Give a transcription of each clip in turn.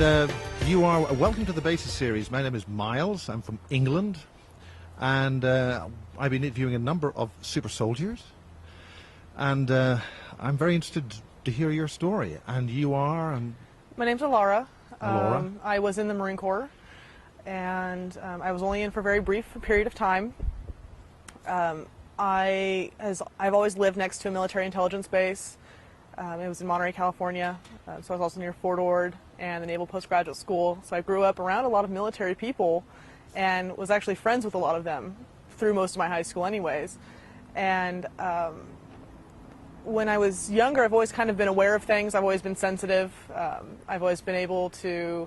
And you are welcome to the Basis series. My name is Miles. I'm from England, and I've been interviewing a number of super soldiers, and I'm very interested to hear your story. And you are? My name's Alara. Alara. I was in the Marine Corps, and I was only in for a very brief period of time. I've always lived next to a military intelligence base. It was in Monterey, California, so I was also near Fort Ord and the Naval Postgraduate School. So I grew up around a lot of military people and was actually friends with a lot of them through most of my high school anyways. And when I was younger, I've always kind of been aware of things. I've always been sensitive. I've always been able to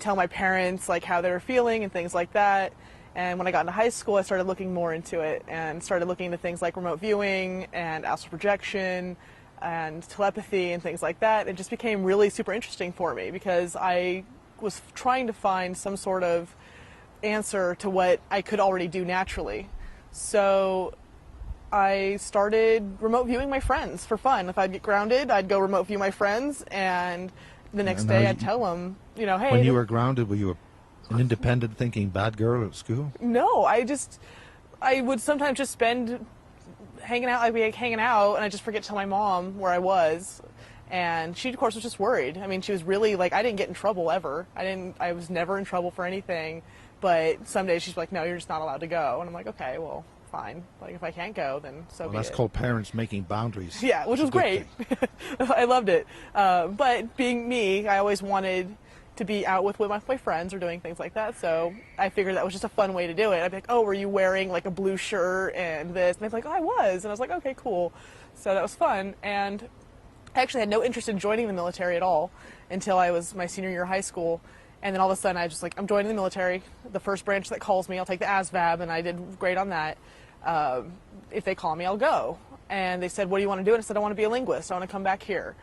tell my parents like how they were feeling and things like that. And when I got into high school, I started looking more into it and started looking into things like remote viewing and astral projection and telepathy and things like that. It just became really super interesting for me because I was trying to find some sort of answer to what I could already do naturally. So I started remote viewing my friends for fun. If I'd get grounded, I'd go remote view my friends, and the next day I'd tell them, you know, hey. When you were grounded, were you an independent thinking bad girl at school? No, I would sometimes just spend hanging out. I'd be like hanging out, and I just forget to tell my mom where I was, and she of course was just worried. I mean, she was really like, I didn't get in trouble ever. I was never in trouble for anything, but some days she's like, no, you're just not allowed to go, and I'm like, okay, well, fine. Like if I can't go, then so be it. That's called parents making boundaries. Yeah, which was great. I loved it. But being me, I always wanted to be out with my friends or doing things like that, so I figured that was just a fun way to do it. I'd be like, oh, were you wearing like a blue shirt and this? And they'd be like, oh, I was. And I was like, okay, cool. So that was fun. And I actually had no interest in joining the military at all until I was my senior year of high school. And then all of a sudden I was just like, I'm joining the military. The first branch that calls me, I'll take the ASVAB, and I did great on that. If they call me, I'll go. And they said, what do you want to do? And I said, I want to be a linguist. I want to come back here.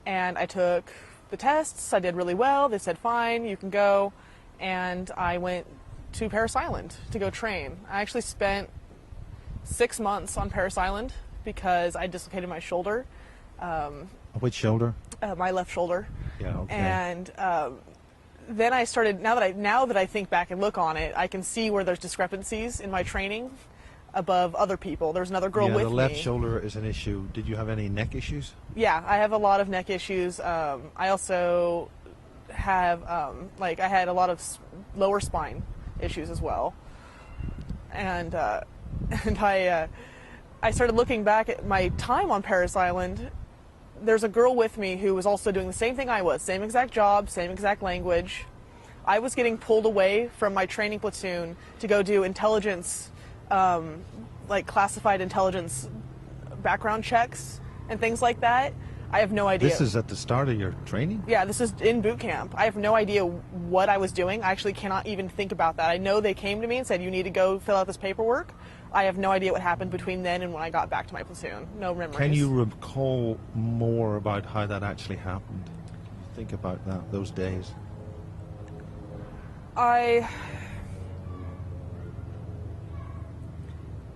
And I took the tests. I did really well. They said, fine, you can go. And I went to Parris Island to go train. I actually spent 6 months on Parris Island because I dislocated my shoulder. Which shoulder? My left shoulder. Yeah, okay. And then I started, now that I think back and look on it, I can see where there's discrepancies in my training above other people. There's another girl with me. The left shoulder is an issue. Did you have any neck issues? Yeah, I have a lot of neck issues. I also have, I had a lot of lower spine issues as well. And I started looking back at my time on Parris Island. There's a girl with me who was also doing the same thing I was, same exact job, same exact language. I was getting pulled away from my training platoon to go do intelligence, like classified intelligence background checks and things like that. I have no idea. This is at the start of your training? Yeah, this is in boot camp. I have no idea what I was doing. I actually cannot even think about that. I know they came to me and said, you need to go fill out this paperwork. I have no idea what happened between then and when I got back to my platoon. No memories. Can you recall more about how that actually happened? Think about that, those days.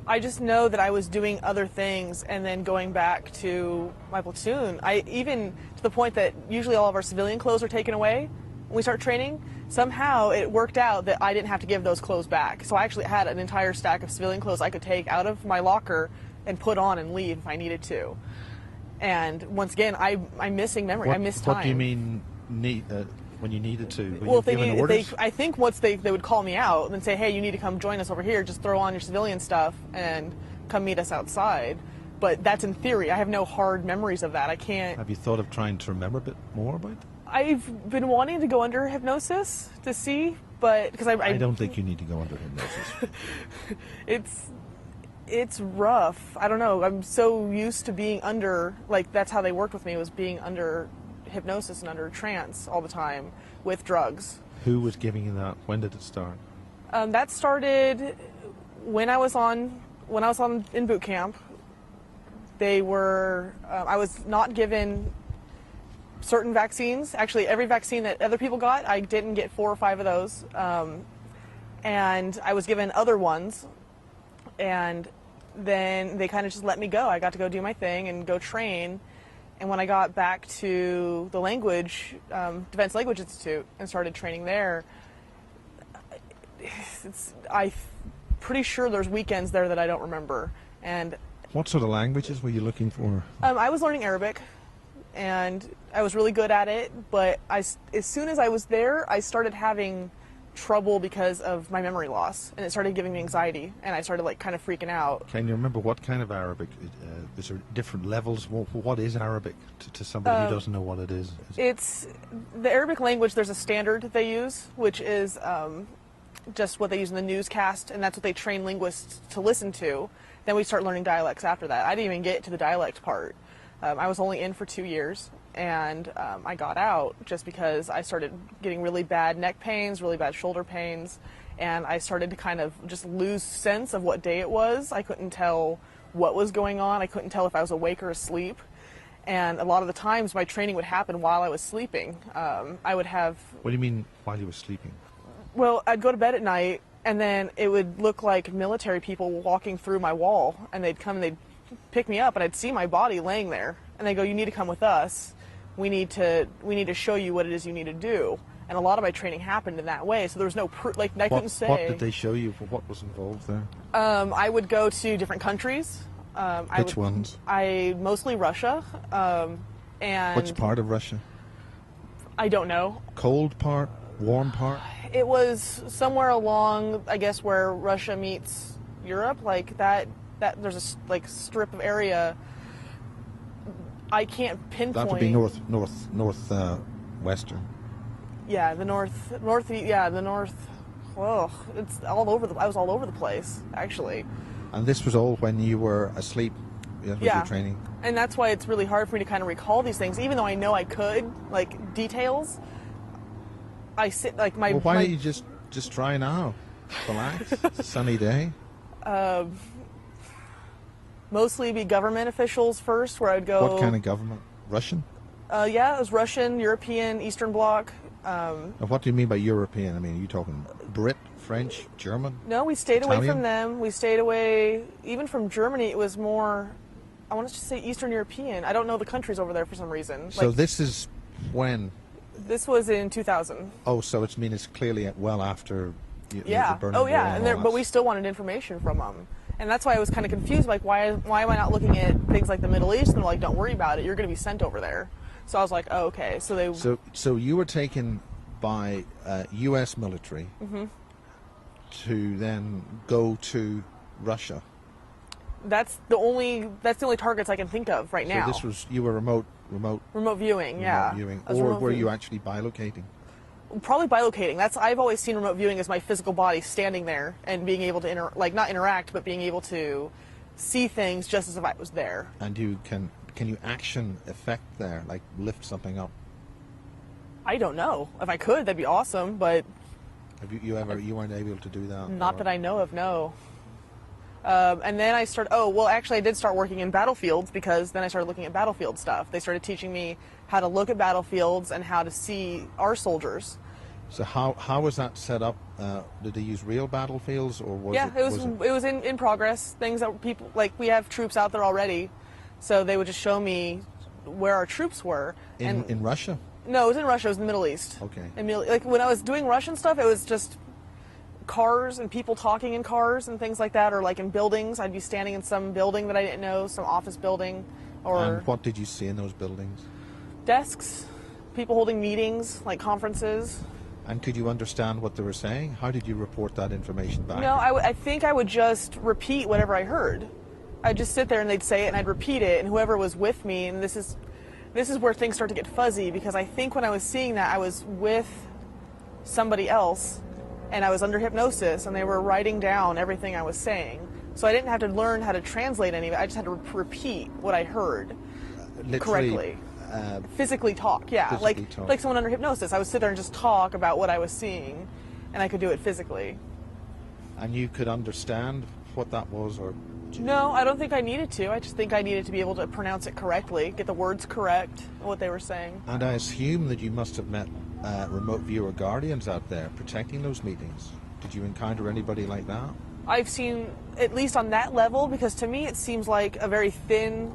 I just know that I was doing other things and then going back to my platoon. Even to the point that usually all of our civilian clothes are taken away when we start training. Somehow it worked out that I didn't have to give those clothes back. So I actually had an entire stack of civilian clothes I could take out of my locker and put on and leave if I needed to. And once again, I'm missing memory. I miss time. What do you mean when you needed to? Well, I think once they would call me out and say, hey, you need to come join us over here, just throw on your civilian stuff and come meet us outside. But that's in theory. I have no hard memories of that. I can't. Have you thought of trying to remember a bit more about that? I've been wanting to go under hypnosis to see, but because I don't think you need to go under hypnosis. It's rough. I don't know. I'm so used to being under, like that's how they worked with me, was being under hypnosis and under trance all the time with drugs. Who was giving you that? When did it start? That started when I was in boot camp. I was not given certain vaccines. Actually, every vaccine that other people got, I didn't get 4 or 5 of those. And I was given other ones. And then they kind of just let me go. I got to go do my thing and go train. And when I got back to the Defense Language Institute, and started training there, I'm pretty sure there's weekends there that I don't remember. And What sort of languages were you looking for? I was learning Arabic, and I was really good at it, but as soon as I was there, I started having trouble because of my memory loss, and it started giving me anxiety, and I started like kind of freaking out. Can you remember what kind of Arabic? Is there different levels? What is Arabic to somebody who doesn't know what it is? It's the Arabic language. There's a standard that they use, which is just what they use in the newscast, and that's what they train linguists to listen to. Then we start learning dialects after that. I didn't even get to the dialect part. I was only in for 2 years, and I got out just because I started getting really bad neck pains, really bad shoulder pains, and I started to kind of just lose sense of what day it was. I couldn't tell what was going on. I couldn't tell if I was awake or asleep. And a lot of the times my training would happen while I was sleeping. I would have... What do you mean while you were sleeping? Well, I'd go to bed at night, and then it would look like military people walking through my wall, and they'd come and they'd pick me up, and I'd see my body laying there, and they go, "You need to come with us. We need to show you what it is you need to do." And a lot of my training happened in that way, so there was no proof. Like I couldn't say. What did they show you? What was involved there? I would go to different countries. Which ones? Mostly Russia. And which part of Russia? I don't know. Cold part, warm part. It was somewhere along, I guess, where Russia meets Europe, like that. That there's a like strip of area. I can't pinpoint. That would be northwestern. Yeah, the north. Yeah, the north. Oh, it's all over I was all over the place, actually. And this was all when you were asleep. That was your training. And that's why it's really hard for me to kind of recall these things, even though I know I could, like details. I sit like my. Well, why don't you just try now? Relax. It's a sunny day. Mostly be government officials first, where I'd go. What kind of government? Russian? Yeah, it was Russian, European, Eastern Bloc. Now, what do you mean by European? I mean, are you talking Brit, French, German? No, we stayed Italian? away from them. We stayed away, even from Germany, it was more, I want to just say Eastern European. I don't know the countries over there for some reason. So like, this is when? This was in 2000. Oh, so it's clearly well after the Berlin Oh, yeah. Wall But we still wanted information from them. And that's why I was kind of confused, like, why am I not looking at things like the Middle East? And they're like, don't worry about it. You're going to be sent over there. So I was like, oh, okay. So you were taken by U.S. military to then go to Russia. That's the only targets I can think of right now. So you were remote viewing, yeah. Viewing, or were you actually bilocating? Probably bilocating. I've always seen remote viewing as my physical body standing there and being able to not interact, but being able to see things just as if I was there. And can you action effect there, like lift something up? I don't know. If I could, that'd be awesome, but have you weren't able to do that? Not that I know of, no. And then I I did start working in battlefields, because then I started looking at battlefield stuff. They started teaching me how to look at battlefields and how to see our soldiers. So how was that set up? Did they use real battlefields, or was it was in progress. Things that people, like, we have troops out there already, so they would just show me where our troops were. In Russia? No, it was in Russia. It was in the Middle East. Okay. Like when I was doing Russian stuff, it was just cars and people talking in cars and things like that, or like in buildings. I'd be standing in some building that I didn't know, some office building, or. And what did you see in those buildings? Desks, people holding meetings, like conferences. And could you understand what they were saying? How did you report that information back? No, I think I would just repeat whatever I heard. I'd just sit there and they'd say it and I'd repeat it, and whoever was with me, and this is where things start to get fuzzy, because I think when I was seeing that, I was with somebody else and I was under hypnosis and they were writing down everything I was saying. So I didn't have to learn how to translate any of it. I just had to repeat what I heard correctly. Physically talk, yeah. Like someone under hypnosis. I would sit there and just talk about what I was seeing, and I could do it physically. And you could understand what that was, or? No, I don't think I needed to. I just think I needed to be able to pronounce it correctly, get the words correct, what they were saying. And I assume that you must have met remote viewer guardians out there protecting those meetings. Did you encounter anybody like that? I've seen, at least on that level, because to me it seems like a very thin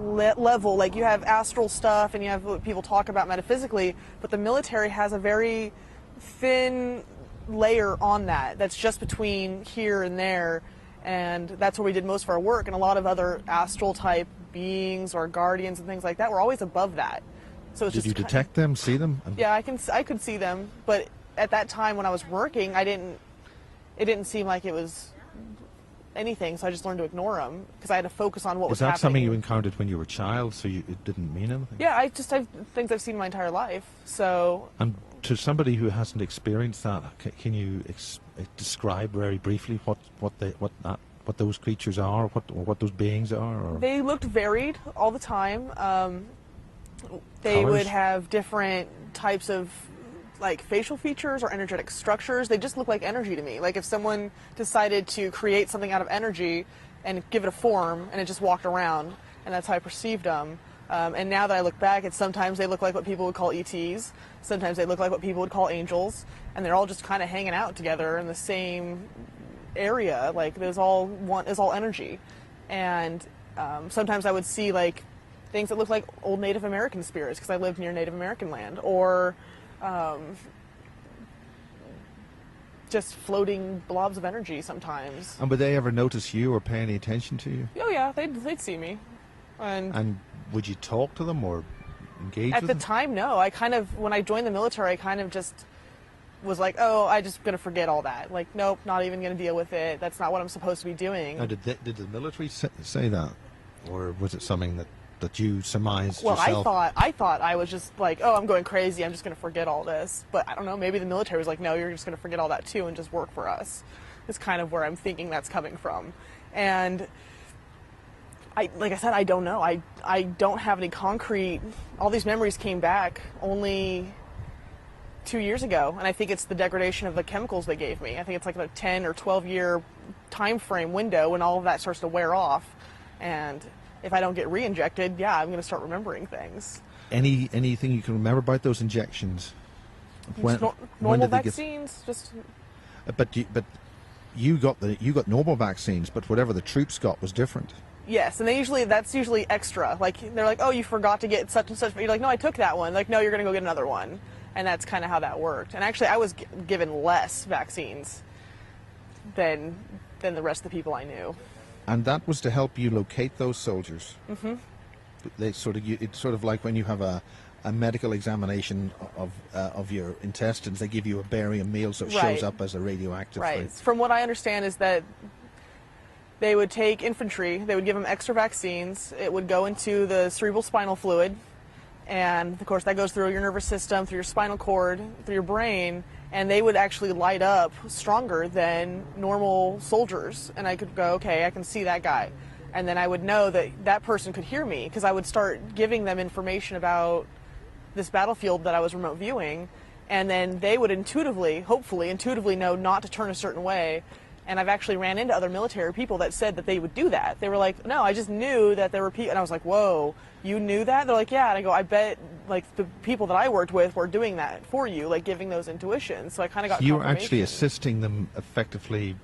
level. Like, you have astral stuff and you have what people talk about metaphysically, but the military has a very thin layer on that that's just between here and there, and that's where we did most of our work. And a lot of other astral type beings or guardians and things like that were always above that. So it's Did just you detect them, see them? Yeah, I could see them, but at that time when I was working, it didn't seem like it was anything, so I just learned to ignore them because I had to focus on what was happening. Is that something you encountered when you were a child, so it didn't mean anything? Yeah, I've things I've seen my entire life. So. And to somebody who hasn't experienced that, can you describe very briefly what those creatures are, what those beings are? Or? They looked varied all the time. They Colors? would have different types of like facial features or energetic structures. They just look like energy to me. Like if someone decided to create something out of energy and give it a form and it just walked around, and that's how I perceived them. And now that I look back, sometimes they look like what people would call ETs. Sometimes they look like what people would call angels, and they're all just kind of hanging out together in the same area. Like it's all energy. And sometimes I would see like things that look like old Native American spirits because I lived near Native American land, or just floating blobs of energy sometimes. And would they ever notice you or pay any attention to you? Oh yeah, they'd see me. And would you talk to them or engage with them? At the time, no. When I joined the military, I kind of just was like, oh, I'm just going to forget all that. Like, nope, not even going to deal with it. That's not what I'm supposed to be doing. Now, did the military say that? Or was it something that you surmised yourself? Well, I thought I was just like, oh, I'm going crazy. I'm just going to forget all this. But I don't know. Maybe the military was like, no, you're just going to forget all that too and just work for us. It's kind of where I'm thinking that's coming from. And like I said, I don't know. I don't have any concrete. All these memories came back only 2 years ago, and I think it's the degradation of the chemicals they gave me. I think it's like a 10 or 12 year time frame window when all of that starts to wear off. And if I don't get re-injected, yeah, I'm going to start remembering things. Anything you can remember about those injections? Normal vaccines, just. But you got normal vaccines, but whatever the troops got was different. Yes, and that's usually extra. Like they're like, oh, you forgot to get such and such, but you're like, no, I took that one. Like, no, you're going to go get another one, and that's kind of how that worked. And actually, I was given less vaccines than the rest of the people I knew. And that was to help you locate those soldiers. Mm-hmm. It's sort of like when you have a medical examination of your intestines. They give you a barium meal, so it shows up as a radioactive thing. From what I understand is that they would take infantry, they would give them extra vaccines, it would go into the cerebral spinal fluid, and of course that goes through your nervous system, through your spinal cord, through your brain, and they would actually light up stronger than normal soldiers. And I could go, okay, I can see that guy. And then I would know that that person could hear me because I would start giving them information about this battlefield that I was remote viewing, and then they would hopefully intuitively know not to turn a certain way. And I've actually ran into other military people that said that they would do that. They were like, no, I just knew that there were people. And I was like, whoa, you knew that? They're like, yeah. And I go, I bet like the people that I worked with were doing that for you, like giving those intuitions. So I kind of got You were actually assisting them effectively.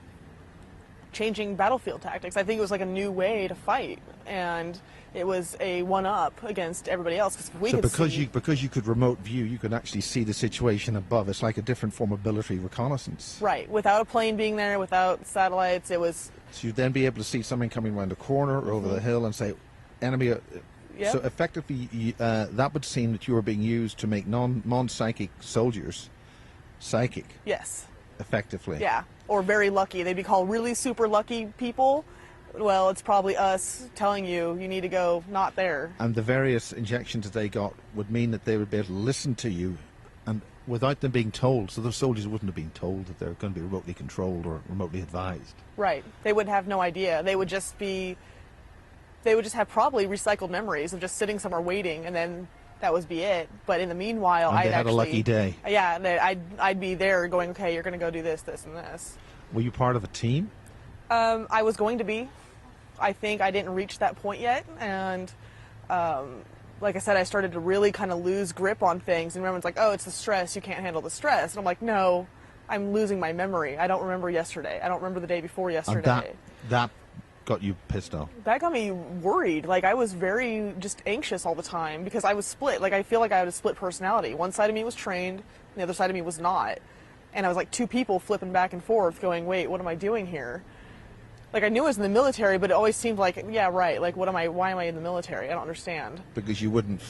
Changing battlefield tactics. I think it was like a new way to fight. And it was a one-up against everybody else. Because you could remote view, you could actually see the situation above. It's like a different form of military reconnaissance. Right. Without a plane being there, without satellites, it was. So you'd then be able to see something coming around the corner or over the hill and say, enemy. Yep. So effectively, that would seem that you were being used to make non-psychic soldiers psychic. Yes. Effectively. Yeah. Or very lucky. They'd be called really super lucky people. Well, it's probably us telling you need to go not there. And the various injections that they got would mean that they would be able to listen to you, and without them being told. So the soldiers wouldn't have been told that they're going to be remotely controlled or remotely advised. Right. They would have no idea. They would just have probably recycled memories of just sitting somewhere waiting, and then that would be it. But in the meanwhile, I'd had a lucky day. Yeah, I'd be there going, okay, you're going to go do this, this, and this. Were you part of a team? I was going to be. I think I didn't reach that point yet, and like I said, I started to really kind of lose grip on things, and everyone's like, oh, it's the stress, you can't handle the stress. And I'm like, no, I'm losing my memory. I don't remember yesterday. I don't remember the day before yesterday. And that got you pissed off? That got me worried. Like, I was very just anxious all the time because I was split. Like, I feel like I had a split personality. One side of me was trained, and the other side of me was not. And I was like two people flipping back and forth going, wait, what am I doing here? Like, I knew I was in the military, but it always seemed like, yeah, right. Like, why am I in the military? I don't understand. Because you wouldn't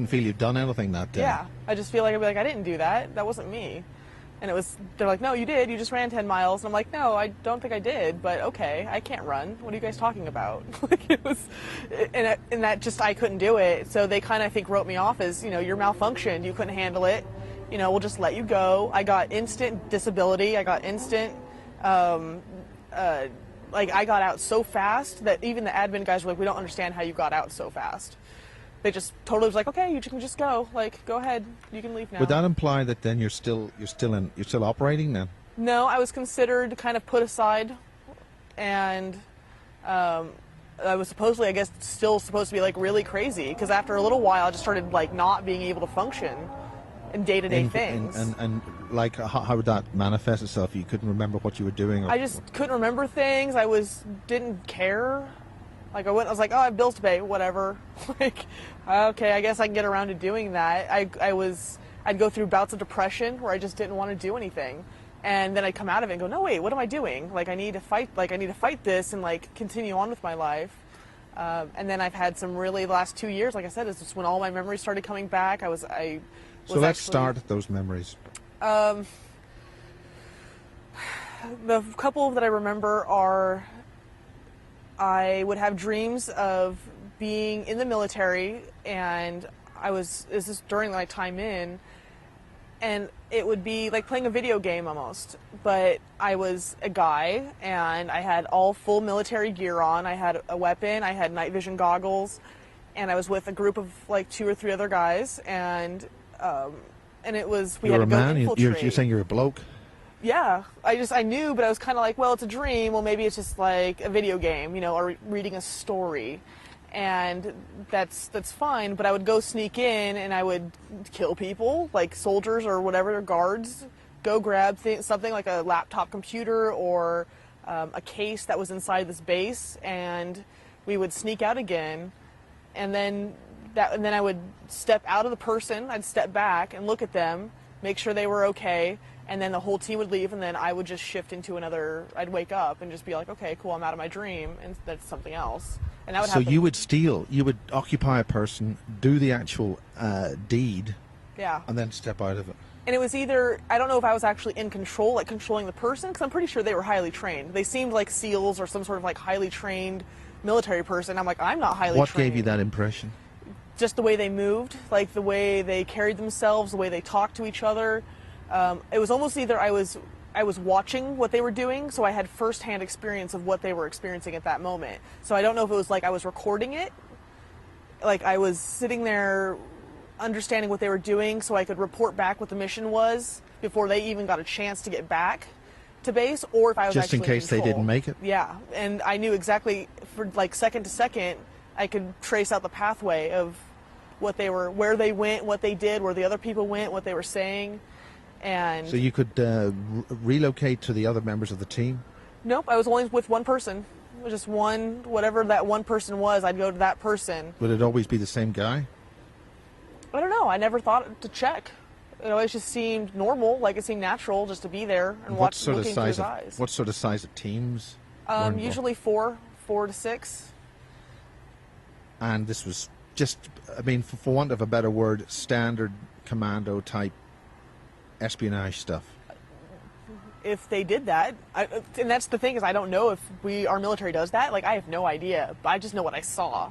feel you'd done anything that day. Yeah. I just feel like I'd be like, I didn't do that. That wasn't me. And they're like, no, you did. You just ran 10 miles. And I'm like, no, I don't think I did. But okay, I can't run. What are you guys talking about? Like, it was, and that just, I couldn't do it. So they kind of, I think, wrote me off as, you're malfunctioned. You couldn't handle it. We'll just let you go. I got instant disability. I got instant, I got out so fast that even the admin guys were like, we don't understand how you got out so fast. They just totally was like, okay, you can just go. Like, go ahead, you can leave now. Would that imply that then you're still operating then? No, I was considered kind of put aside, and I was supposedly, I guess, still supposed to be like really crazy because after a little while, I just started like not being able to function in day-to-day things. And like, how would that manifest itself? You couldn't remember what you were doing? I just couldn't remember things. Didn't care. Like, I was like, oh, I have bills to pay, whatever. Like, okay, I guess I can get around to doing that. I'd go through bouts of depression where I just didn't want to do anything. And then I'd come out of it and go, no, wait, what am I doing? Like, I need to fight this and, like, continue on with my life. And then I've had some really, the last 2 years, like I said, is just when all my memories started coming back. So let's start at those memories. The couple that I remember are, I would have dreams of being in the military, and this is during my time in, and it would be like playing a video game almost, but I was a guy, and I had all full military gear on. I had a weapon, I had night vision goggles, and I was with a group of like 2 or 3 other guys, and it was, we had to go infiltrate. You're saying you're a bloke? Yeah, I knew, but I was kind of like, well, it's a dream. Well, maybe it's just like a video game, or reading a story, and that's fine. But I would go sneak in, and I would kill people, like soldiers or whatever, guards. Go grab something like a laptop computer or a case that was inside this base, and we would sneak out again, and then I would step out of the person. I'd step back and look at them, make sure they were okay. And then the whole team would leave, and then I would just shift into I'd wake up and just be like, okay, cool, I'm out of my dream, and that's something else. And that would happen. So you would occupy a person, do the actual deed, yeah, and then step out of it. And it was either, I don't know if I was actually in control, like controlling the person, because I'm pretty sure they were highly trained. They seemed like SEALs or some sort of like highly trained military person. I'm like, I'm not highly trained. What gave you that impression? Just the way they moved, like the way they carried themselves, the way they talked to each other. It was almost either I was watching what they were doing, so I had firsthand experience of what they were experiencing at that moment. So I don't know if it was like I was recording it, like I was sitting there understanding what they were doing so I could report back what the mission was before they even got a chance to get back to base, or if I was just actually in case they didn't make it. Yeah, and I knew exactly for like second to second I could trace out the pathway of what they were, where they went, what they did, where the other people went, what they were saying. And so you could relocate to the other members of the team? Nope, I was only with one person. It was just one, whatever that one person was, I'd go to that person. Would it always be the same guy? I don't know. I never thought to check. It always just seemed normal, like it seemed natural just to be there and watch, looking through his eyes. What sort of size of teams? Usually 4 to 6. And this was just, I mean, for want of a better word, standard commando type espionage stuff. If they did that, and that's the thing, is I don't know if our military does that. Like, I have no idea. I just know what I saw.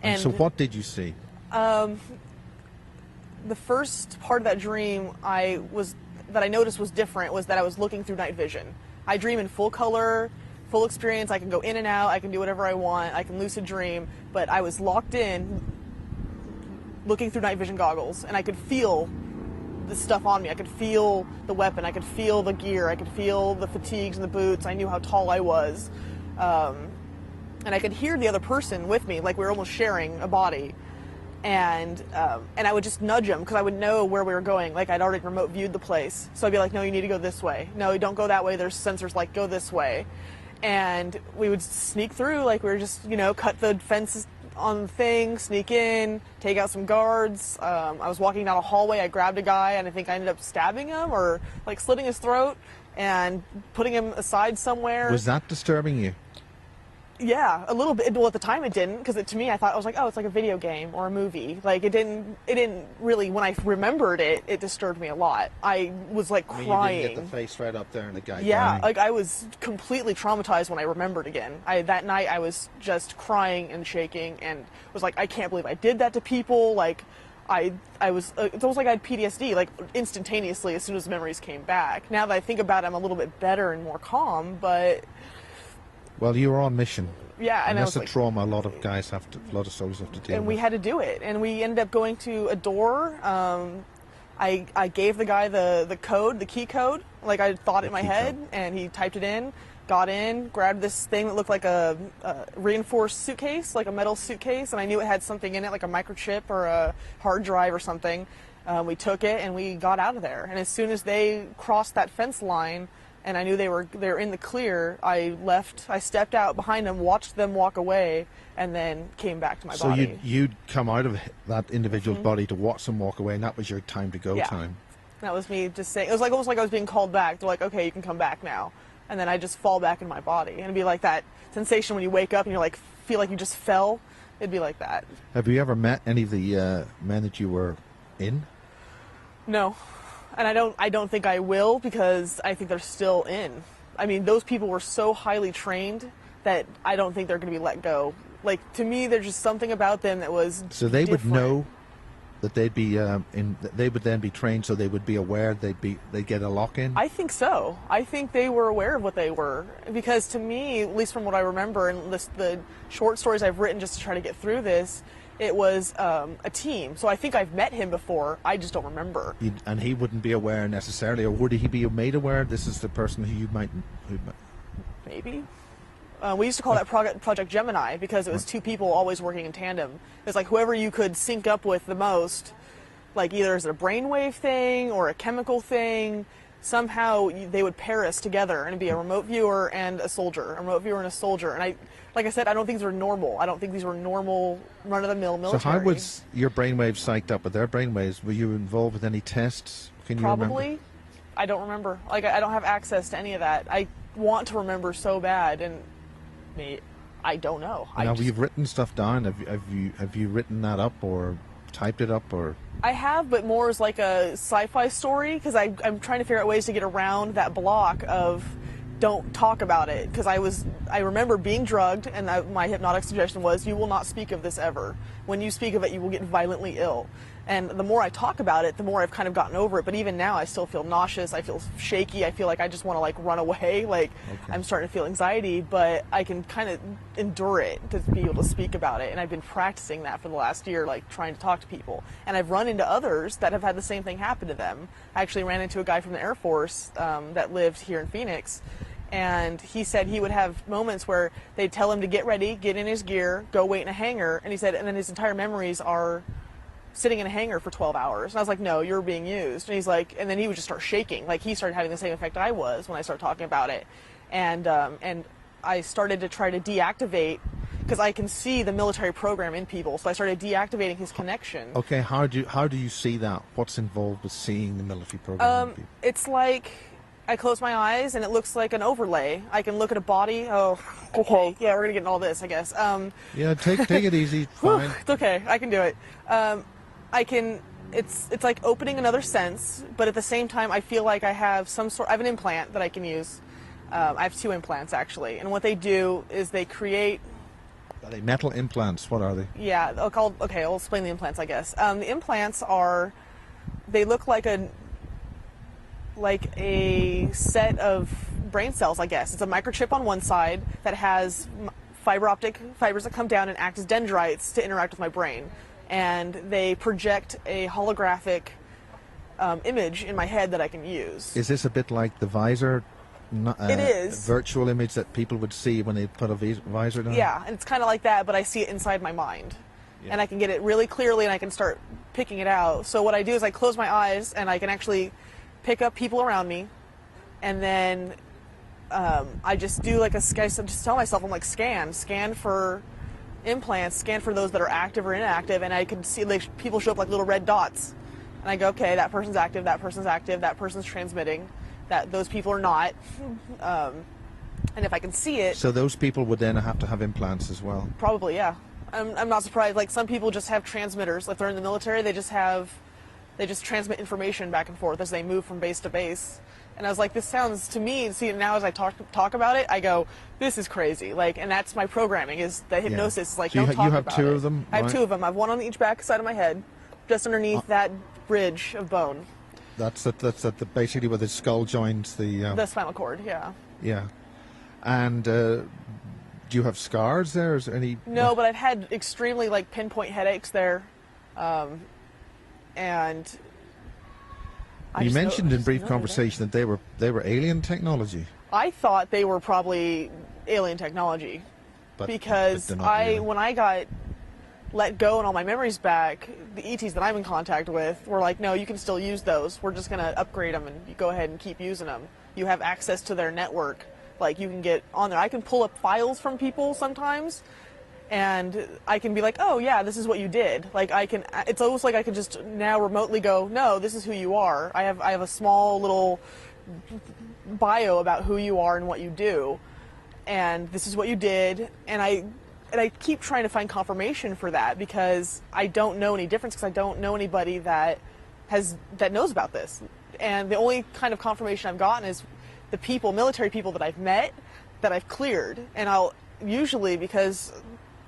And so what did you see? The first part of that dream that I noticed was different was that I was looking through night vision. I dream in full color, full experience. I can go in and out. I can do whatever I want. I can lucid dream. But I was locked in, looking through night vision goggles, and I could feel the stuff on me. I could feel the weapon. I could feel the gear. I could feel the fatigues and the boots. I knew how tall I was. And I could hear the other person with me, like we were almost sharing a body. And I would just nudge them because I would know where we were going. Like, I'd already remote viewed the place. So I'd be like, no, you need to go this way. No, don't go that way. There's sensors, like, go this way. and we would sneak through like we were just, cut the fences on the thing, sneak in, take out some guards. I was walking down a hallway, I grabbed a guy, and I think I ended up stabbing him or like slitting his throat and putting him aside somewhere. Was that disturbing you? Yeah, a little bit. Well, at the time it didn't, because to me I thought, I was like, oh, it's like a video game or a movie. Like it didn't really, when I remembered it, it disturbed me a lot. I was like crying. You didn't get the face right up there and the guy Yeah, dying. like I was completely traumatized when I remembered again. That night I was just crying and shaking and was like, I can't believe I did that to people. Like I was, it's almost like I had PTSD, like instantaneously as soon as the memories came back. Now that I think about it, I'm a little bit better and more calm, but... Well, you were on mission. Yeah, and that's I a was like, trauma a lot of soldiers have to deal with. and we had to do it, and we ended up going to a door. I gave the guy the code, the key code, like I thought in my head, and he typed it in, got in, grabbed this thing that looked like a reinforced suitcase, like a metal suitcase, and I knew it had something in it, like a microchip or a hard drive or something. We took it and we got out of there, and as soon as they crossed that fence line, and I knew they were in the clear, I left. I stepped out behind them, watched them walk away, and then came back to my body. So you'd come out of that individual's body to watch them walk away, and that was your time to go time. That was me just saying. It was like almost like I was being called back. They're like, okay, you can come back now. And then I just fall back in my body. And it'd be like that sensation when you wake up and you're like, feel like you just fell. It'd be like that. Have you ever met any of the men that you were in? No. And I don't think I will, because I think they're still in. I mean, those people were so highly trained that I don't think they're going to be let go. Like, to me, there's just something about them that was So they different. would know that they'd be they would then be trained, so they would be aware they'd get a lock in. I think so. I think they were aware of what they were, because to me, at least from what I remember, and the short stories I've written just to try to get through this, it was a team. So I think I've met him before. I just don't remember. And he wouldn't be aware necessarily, or would he be made aware this is the person who you might... Maybe. We used to call that Project Gemini, because it was two people always working in tandem. It's like whoever you could sync up with the most, like either is it a brainwave thing or a chemical thing, somehow they would pair us together, and it'd be a remote viewer and a soldier, And like I said, I don't think these were normal. I don't think these were normal, run-of-the-mill military. So how was your brainwaves psyched up with their brainwaves? Were you involved with any tests? Can you remember? Probably. I don't remember. Like, I don't have access to any of that. I want to remember so bad, and I don't know. Now, you've written stuff down. Have you written that up or typed it up or? I have, but more as like a sci-fi story, because I'm trying to figure out ways to get around that block of don't talk about it, because I remember being drugged, and my hypnotic suggestion was, you will not speak of this ever. When you speak of it, you will get violently ill. And the more I talk about it, the more I've kind of gotten over it. But even now, I still feel nauseous. I feel shaky. I feel like I just want to like run away. Like I'm starting to feel anxiety, but I can kind of endure it to be able to speak about it. And I've been practicing that for the last year, like trying to talk to people. And I've run into others that have had the same thing happen to them. I actually ran into a guy from the Air Force that lived here in Phoenix. And he said he would have moments where they'd tell him to get ready, get in his gear, go wait in a hangar. And he said, and then his entire memories are sitting in a hangar for 12 hours. And I was like, no, you're being used. And he's like, and then he would just start shaking. Like he started having the same effect I was when I started talking about it. And I started to try to deactivate, because I can see the military program in people. So I started deactivating his connection. Okay, how do you see that? What's involved with seeing the military program in people? It's like I close my eyes and it looks like an overlay. I can look at a body. Oh, okay. Yeah, we're gonna get into all this, I guess. Yeah, take it easy. Fine. It's okay. I can do it. I can. It's like opening another sense, but at the same time, I feel like I have I have an implant that I can use. I have 2 implants actually, and what they do is they create. Are they metal implants? What are they? Yeah. I'll explain the implants, I guess. The implants are. They look like a set of brain cells, I guess. It's a microchip on one side that has fiber optic fibers that come down and act as dendrites to interact with my brain. And they project a holographic image in my head that I can use. Is this a bit like the visor? It is. Virtual image that people would see when they put a visor down? Yeah, and it's kind of like that, but I see it inside my mind. Yeah. And I can get it really clearly, and I can start picking it out. So what I do is I close my eyes, and I can actually pick up people around me, and then I just do like I just tell myself, I'm like, scan for implants, scan for those that are active or inactive, and I can see like people show up like little red dots, and I go, okay, that person's active, that person's transmitting, that those people are not, and if I can see it. So those people would then have to have implants as well? Probably, yeah. I'm not surprised. Like some people just have transmitters. Like they're in the military, they just transmit information back and forth as they move from base to base. And I was like, this sounds to me, see, now as I talk about it, I go, this is crazy. Like, and that's my programming, is the hypnosis. Is like, so don't talk about it. You have two of them? I have two of them. I have one on each back side of my head, just underneath that bridge of bone. That's basically where the skull joins the spinal cord, yeah. Yeah. And do you have scars there? Is there any? No, but I've had extremely like pinpoint headaches there, and you mentioned in brief conversation that they were alien technology. I thought they were probably alien technology, because when I got let go and all my memories back, the ETs that I'm in contact with were like, no, you can still use those. We're just going to upgrade them, and you go ahead and keep using them. You have access to their network. Like, you can get on there. I can pull up files from people sometimes, and I can be like, oh, yeah, this is what you did. Like, it's almost like I can just now remotely go, no, this is who you are. I have a small little bio about who you are and what you do, and this is what you did. And I keep trying to find confirmation for that, because I don't know any difference, because I don't know anybody that knows about this. And the only kind of confirmation I've gotten is the military people that I've met, that I've cleared. And I'll usually, because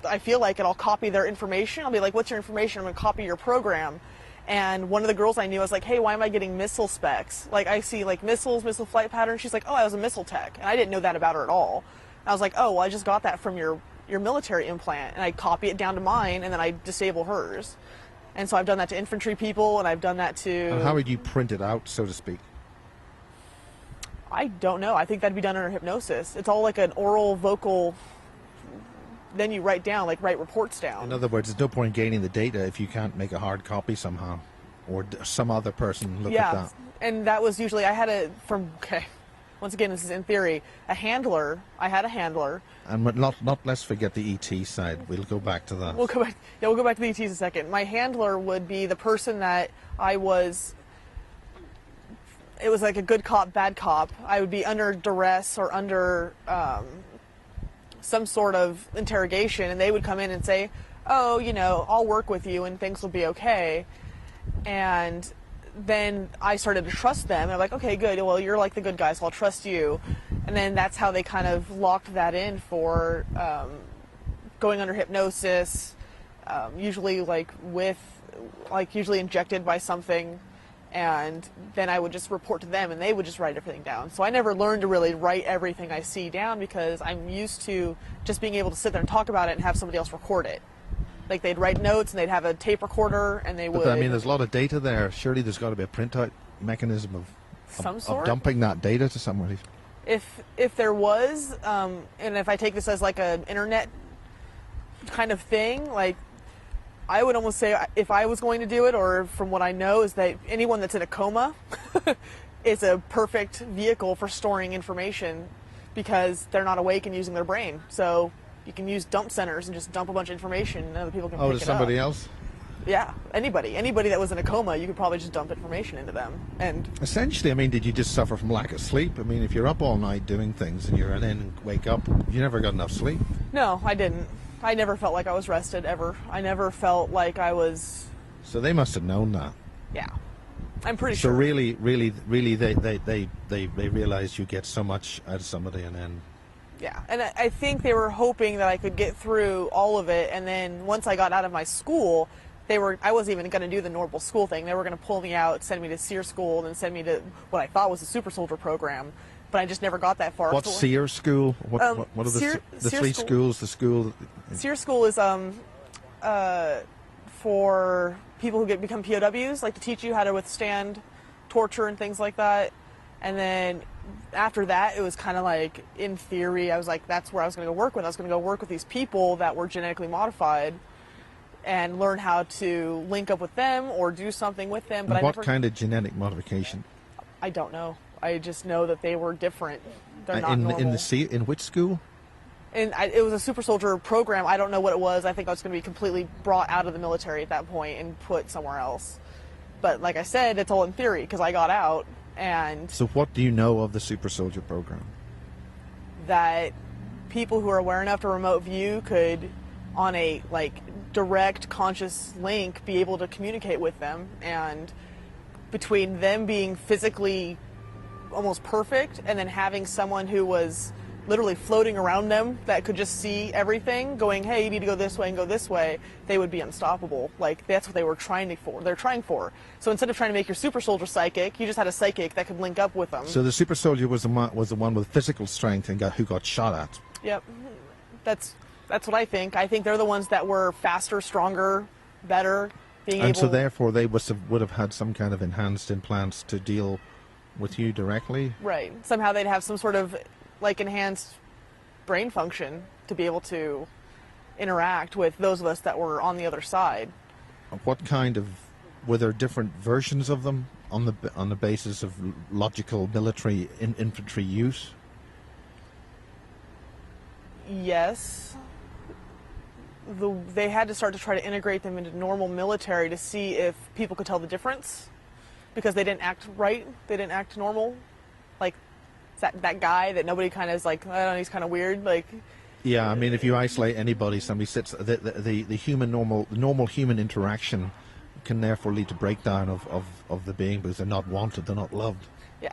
I feel like it, I'll copy their information. I'll be like, what's your information? I'm going to copy your program. And one of the girls I knew, I was like, hey, why am I getting missile specs? Like, I see like missile flight patterns. She's like, oh, I was a missile tech. And I didn't know that about her at all. And I was like, oh, well, I just got that from your military implant. And I copy it down to mine, and then I disable hers. And so I've done that to infantry people, and I've done that to... And how would you print it out, so to speak? I don't know. I think that'd be done under hypnosis. It's all like an oral, vocal... Then you write reports down. In other words, there's no point gaining the data if you can't make a hard copy somehow, or some other person look at that. Yeah, and that was usually, once again, this is in theory, I had a handler. And let's forget the ET side. We'll go back to that. We'll go back to the ETs in a second. My handler would be the person that it was like a good cop, bad cop. I would be under duress or under some sort of interrogation, and they would come in and say, oh, I'll work with you and things will be okay. And then I started to trust them. And I'm like, okay, good. Well, you're like the good guy, so I'll trust you. And then that's how they kind of locked that in for going under hypnosis, usually usually injected by something. And then I would just report to them, and they would just write everything down. So I never learned to really write everything I see down, because I'm used to just being able to sit there and talk about it and have somebody else record it. Like, they'd write notes, and they'd have a tape recorder, and they would... But, I mean, there's a lot of data there. Surely there's got to be a printout mechanism of dumping that data to somebody. If there was, and if I take this as like an internet kind of thing, like, I would almost say, if I was going to do it, or from what I know, is that anyone that's in a coma is a perfect vehicle for storing information, because they're not awake and using their brain. So you can use dump centers and just dump a bunch of information, and other people can pick it up. Oh, to somebody else? Yeah, anybody that was in a coma, you could probably just dump information into them. And essentially, I mean, did you just suffer from lack of sleep? I mean, if you're up all night doing things and then wake up, you never got enough sleep? No, I didn't. I never felt like I was rested, ever. I never felt like I was... So they must have known that. Yeah, I'm pretty sure. So really, they realized you get so much out of somebody, and then... Yeah, and I think they were hoping that I could get through all of it, and then once I got out of my school, I wasn't even going to do the normal school thing. They were going to pull me out, send me to SEER school, and then send me to what I thought was a super soldier program. But I just never got that far. What's SEER school? What are the three schools? The school. SEER school is for people who become POWs, like to teach you how to withstand torture and things like that. And then after that, it was kind of like, in theory, I was like, that's where I was going to go work with. I was going to go work with these people that were genetically modified, and learn how to link up with them or do something with them. But what kind of genetic modification? I don't know. I just know that they were different. They're not normal. In which school? And it was a super soldier program. I don't know what it was. I think I was going to be completely brought out of the military at that point and put somewhere else. But like I said, it's all in theory because I got out. And so what do you know of the super soldier program? That people who are aware enough to remote view could, on a direct conscious link, be able to communicate with them. And between them being physically almost perfect and then having someone who was literally floating around them that could just see everything, going, hey, you need to go this way and go this way, they would be unstoppable. Like, that's what they were trying for. They're trying for. So instead of trying to make your super soldier psychic, you just had a psychic that could link up with them. So the super soldier was the one with physical strength and who got shot at. Yep. That's what I think. I think they're the ones that were faster, stronger, better, so therefore they would have had some kind of enhanced implants to deal with you directly? Right. Somehow they'd have some sort of enhanced brain function to be able to interact with those of us that were on the other side. Were there different versions of them on the basis of logical military infantry use? Yes. They had to start to try to integrate them into normal military to see if people could tell the difference, because they didn't act right. They didn't act normal. Like that guy that nobody kind of is like, I don't know, he's kind of weird. Yeah, I mean, if you isolate anybody, somebody sits. The normal human interaction can therefore lead to breakdown of the being because they're not wanted, they're not loved. Yeah.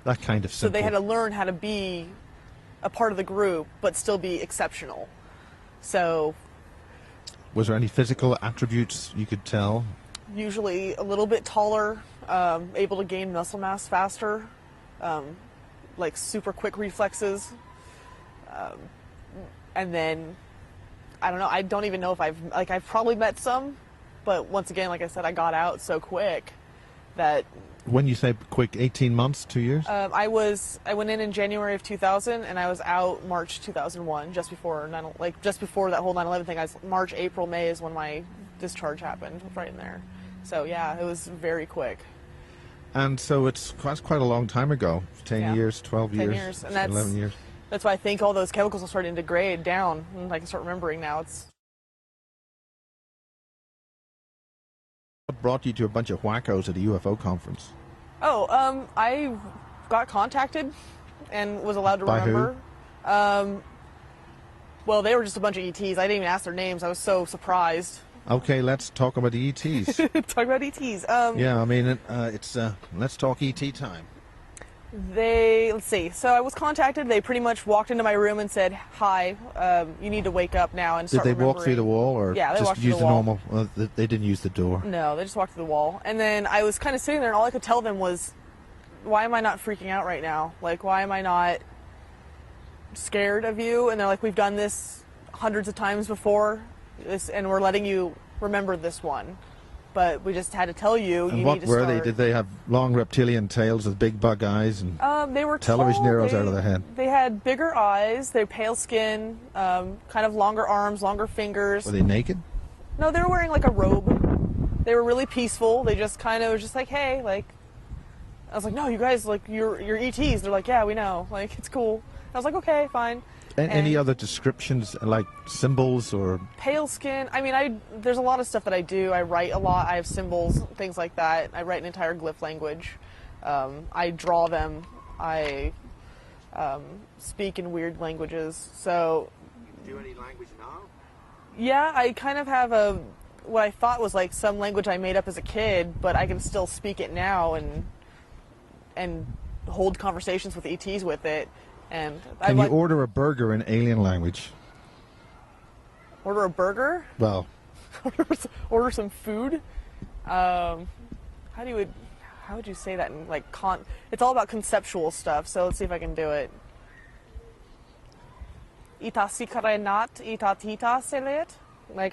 That kind of simple. So they had to learn how to be a part of the group, but still be exceptional. So. Was there any physical attributes you could tell? Usually a little bit taller, able to gain muscle mass faster, super quick reflexes. And then, I don't know, I don't even know if I've probably met some, but once again, like I said, I got out so quick that... When you say quick, 18 months, 2 years? I went in January of 2000, and I was out March 2001, just before that whole 9/11 thing. March, April, May is when my discharge happened, right in there. So yeah, it was very quick. And so that's quite a long time ago, 10 years, 12 years, 10 years. And 11 years. That's why I think all those chemicals are starting to degrade down, and I can start remembering now. What brought you to a bunch of wackos at a UFO conference? I got contacted and was allowed to remember. Who? Well, they were just a bunch of ETs. I didn't even ask their names. I was so surprised. Okay, let's talk about the ETs. Talk about ETs. Yeah, I mean, let's talk ET time. Let's see. So I was contacted. They pretty much walked into my room and said, "Hi, you need to wake up now and start remembering." Did they walk through the wall, or yeah, they just walked through use the wall? Normal? They didn't use the door. No, they just walked through the wall. And then I was kind of sitting there, and all I could tell them was, "Why am I not freaking out right now? Why am I not scared of you?" And they're like, "We've done this hundreds of times before, and we're letting you remember this one. But we just had to tell you, and you what need to were start." they? Did they have long reptilian tails with big bug eyes and they were television arrows out of their head? They had bigger eyes, they pale skin, kind of longer arms, longer fingers. Were they naked? No, they were wearing a robe. They were really peaceful. They just kind of was just like, hey, I was like, no, you guys, you're ETs. They're like, yeah, we know. It's cool. I was like, okay, fine. Any other descriptions, like symbols or? Pale skin. I mean, there's a lot of stuff that I do. I write a lot. I have symbols, things like that. I write an entire glyph language. I draw them. I speak in weird languages. So. Do you any language now? Yeah, I kind of have what I thought was some language I made up as a kid, but I can still speak it now and hold conversations with ETs with it. And can you order a burger in alien language? Order a burger? Well, order some food. How would you say that in it's all about conceptual stuff. So let's see if I can do it. Itasikare itaselet.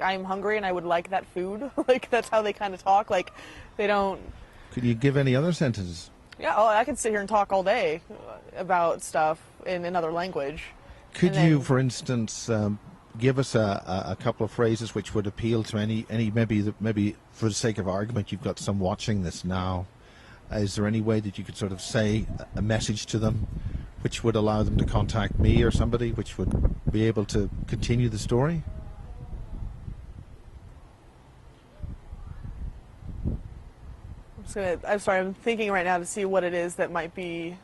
I'm hungry and I would like that food. That's how they kind of talk. They don't. Could you give any other sentences? Yeah, I could sit here and talk all day about stuff in another language. Could you, for instance, give us a couple of phrases which would appeal to any maybe for the sake of argument, you've got some watching this now. Is there any way that you could sort of say a message to them which would allow them to contact me or somebody, which would be able to continue the story? I'm sorry, I'm thinking right now to see what it is that might be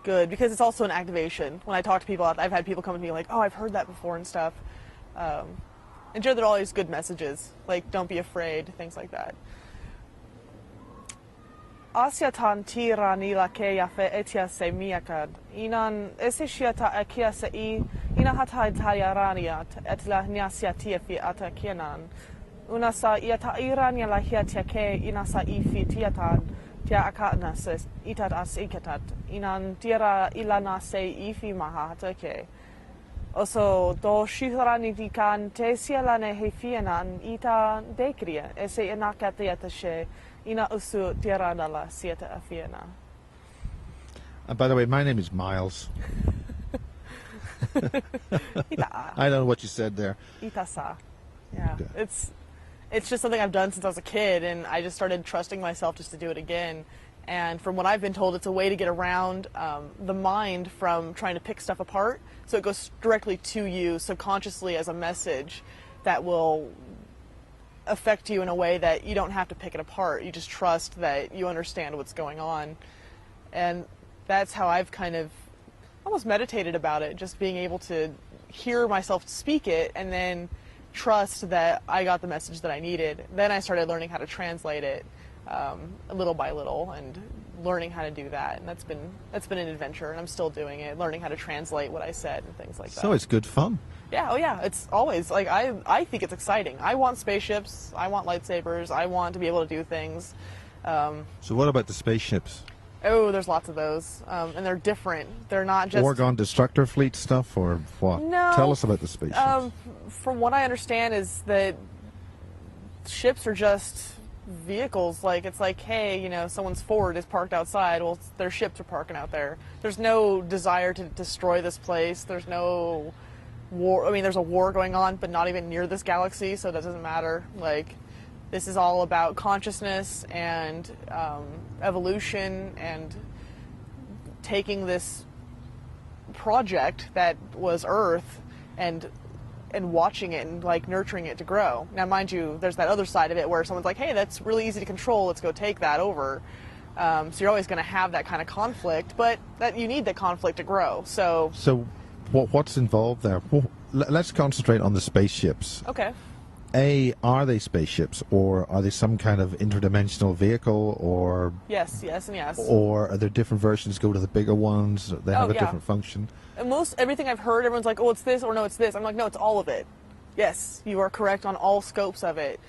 good, because it's also an activation. When I talk to people, I've had people come to me like, oh, I've heard that before and stuff. And sure, they're always good messages, like don't be afraid, things like that. Asia tan tira ni la ke ya fe etia se miakad. Inan esishia akia se ina hata italia raniat et la niasia tia fi ata kienan. Una sa iata irania la hiatia ke ina sa ifi tiatan tia akatnas itat as ikatat. Inan tira ilana se ifi maha hata ke. Oso do shirani di kan te sialane he fianan ita dekria ese inakatiata she ina usu tirana la sieta afiana. By the way, my name is Miles. Ita. I don't know what you said there. Itasa. Yeah. Okay. It's just something I've done since I was a kid, and I just started trusting myself just to do it again. And from what I've been told, it's a way to get around the mind from trying to pick stuff apart. So it goes directly to you subconsciously as a message that will affect you in a way that you don't have to pick it apart. You just trust that you understand what's going on. And that's how I've kind of almost meditated about it, just being able to hear myself speak it and then trust that I got the message that I needed. Then I started learning how to translate it little by little and learning how to do that. And that's been an adventure, and I'm still doing it, learning how to translate what I said and things like that. So it's good fun. Yeah, oh yeah, it's always, like, I think it's exciting. I want spaceships, I want lightsabers, I want to be able to do things. So what about the spaceships? Oh, there's lots of those, and they're different. They're not just... Orgon Destructor Fleet stuff, or what? No. Tell us about the spaceships. From what I understand is that ships are just vehicles. Like, it's like, hey, you know, someone's Ford is parked outside. Well, their ships are parking out there. There's no desire to destroy this place. There's no war. I mean, there's a war going on, but not even near this galaxy, so that doesn't matter. Like, this is all about consciousness and evolution and taking this project that was Earth and watching it and, like, nurturing it to grow. Now, mind you, there's that other side of it where someone's like, hey, that's really easy to control, let's go take that over. So you're always going to have that kind of conflict, but that you need that conflict to grow. So what's involved there? Well, let's concentrate on the spaceships. Okay. Are they spaceships, or are they some kind of interdimensional vehicle, or... Yes, yes, and yes. Or are there different versions, go to the bigger ones, they have a yeah. different function? And everything I've heard, everyone's like, oh, it's this, or no, it's this. I'm like, no, it's all of it. Yes, you are correct on all scopes of it.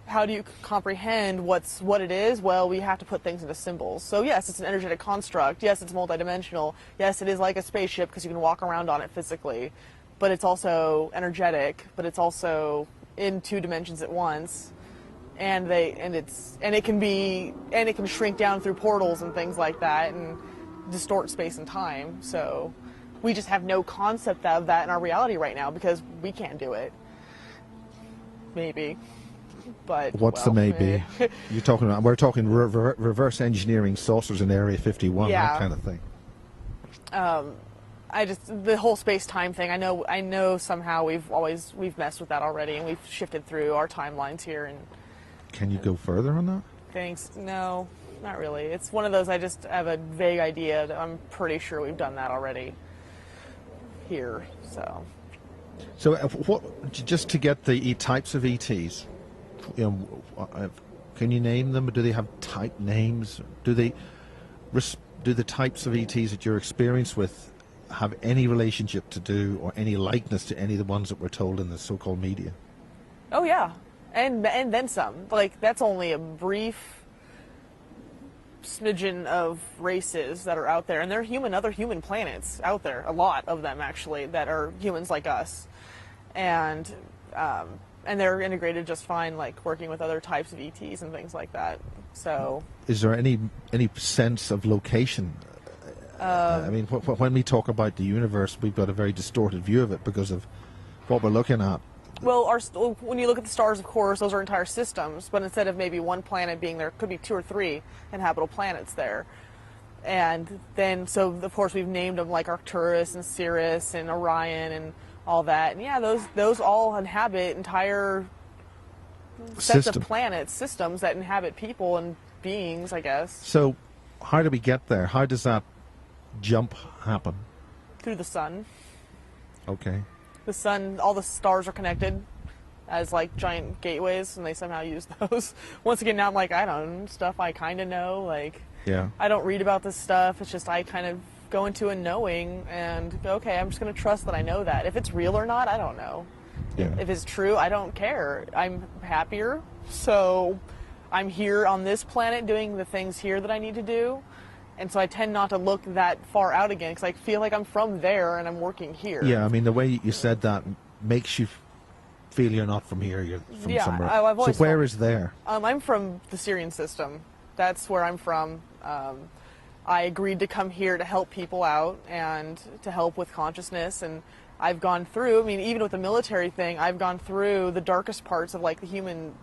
How do you comprehend what it is? Well, we have to put things into symbols. So yes, it's an energetic construct. Yes, it's multidimensional. Yes, it is like a spaceship because you can walk around on it physically. But it's also energetic, but it's also in 2 dimensions at once. And it can shrink down through portals and things like that and distort space and time. So we just have no concept of that in our reality right now because we can't do it. Maybe. But what's the maybe? You're talking about, we're talking reverse engineering saucers in Area 51, yeah. That kind of thing. The whole space-time thing, I know somehow we've messed with that already, and we've shifted through our timelines here. And can you go further on that? Thanks. No, not really. It's one of those, I just have a vague idea that I'm pretty sure we've done that already here. So what? Just to get the types of ETs, you know, can you name them? Do they have type names? Do the types of ETs that you're experienced with have any relationship to do or any likeness to any of the ones that we're told in the so-called media? Oh yeah, and then some. Like, that's only a brief smidgen of races that are out there, and there are other human planets out there, a lot of them actually, that are humans like us, and they're integrated just fine, like working with other types of ETs and things like that. So, is there any sense of location? I mean, when we talk about the universe, we've got a very distorted view of it because of what we're looking at. Well, when you look at the stars, of course, those are entire systems, but instead of maybe one planet being there, could be 2 or 3 habitable planets there. And then, so of course we've named them like Arcturus and Sirius and Orion and all that. And yeah, those all inhabit entire sets of planets, systems that inhabit people and beings, I guess. So how do we get there? How does that jump happen? Through the sun. Okay. The sun, all the stars are connected as like giant gateways, and they somehow use those. Once again, now I'm like, I don't know, stuff I kind of know, like, yeah. I don't read about this stuff. It's just I kind of go into a knowing and go, okay, I'm just going to trust that I know that. If it's real or not, I don't know. Yeah. If it's true, I don't care. I'm happier, so I'm here on this planet doing the things here that I need to do. And so I tend not to look that far out again because I feel like I'm from there and I'm working here. Yeah, I mean, the way you said that makes you feel you're not from here, you're from somewhere. I've always so where is there? I'm from the Syrian system. That's where I'm from. I agreed to come here to help people out and to help with consciousness. And I've gone through, I mean, even with the military thing, I've gone through the darkest parts of like the human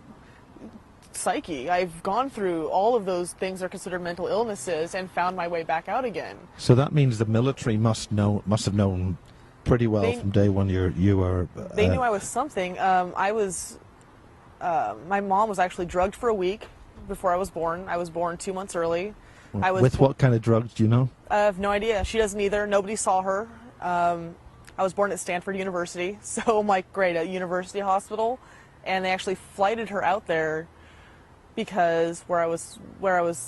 psyche. I've gone through all of those things that are considered mental illnesses and found my way back out again. So that means the military must have known pretty well from day one you were... They knew I was something. My mom was actually drugged for a week before I was born. I was born 2 months early. With what kind of drugs, do you know? I have no idea. She doesn't either. Nobody saw her. I was born at Stanford University, so I'm like, great, a university hospital. And they actually flighted her out there because where I was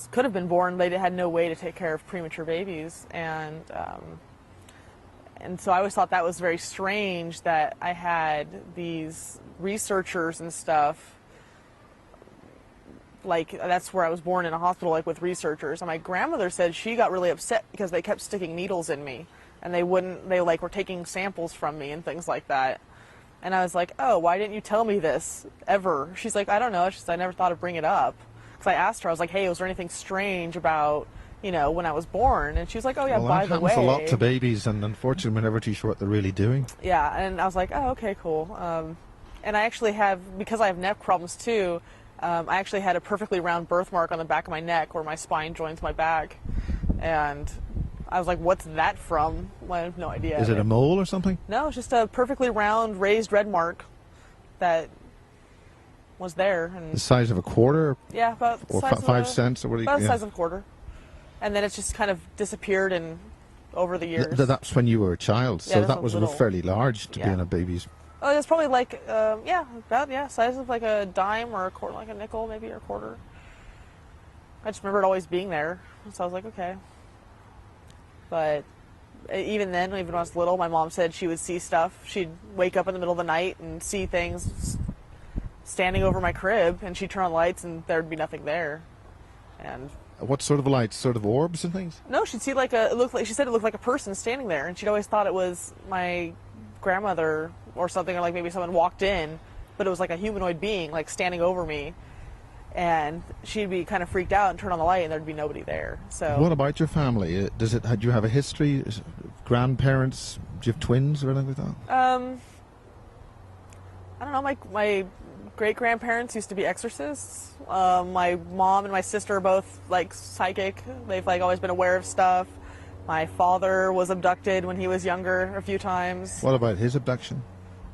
could have been born, they had no way to take care of premature babies. And so I always thought that was very strange that I had these researchers and stuff. Like, that's where I was born, in a hospital, like, with researchers. And my grandmother said she got really upset because they kept sticking needles in me. And they like, were taking samples from me and things like that. And I was like, oh, why didn't you tell me this, ever? She's like, I don't know. She's, I never thought of bringing it up. Because I asked her, I was like, hey, was there anything strange about, you know, when I was born? And she was like, oh, yeah, well, by the way. That happens a lot to babies, and unfortunately, we're never too sure what they're really doing. Yeah, and I was like, oh, okay, cool. And I actually have, because I have neck problems, too, I actually had a perfectly round birthmark on the back of my neck where my spine joins my back. And I was like, what's that from? Well, I have no idea. Is it a mole or something? No, it's just a perfectly round raised red mark that was there. And the size of a quarter? Yeah, about the or size 5 cents? Or what? About the size of a quarter. And then it's just kind of disappeared over the years. That's when you were a child, so that was fairly large to be in a baby's. Oh, it's probably like, size of like a dime or a quarter, like a nickel maybe, or a quarter. I just remember it always being there, so I was like, okay. But even then, even when I was little, my mom said she would see stuff. She'd wake up in the middle of the night and see things standing over my crib, and she'd turn on lights and there'd be nothing there. And what sort of lights? Sort of orbs and things? No, she'd see she said it looked like a person standing there, and she'd always thought it was my grandmother or something, or like maybe someone walked in, but it was like a humanoid being like standing over me, and she'd be kind of freaked out and turn on the light and there'd be nobody there. So what about your family? Do you have a history? Grandparents? Do you have twins or anything like that? I don't know. My great grandparents used to be exorcists. My mom and my sister are both like psychic. They've like always been aware of stuff. My father was abducted when he was younger a few times. What about his abduction?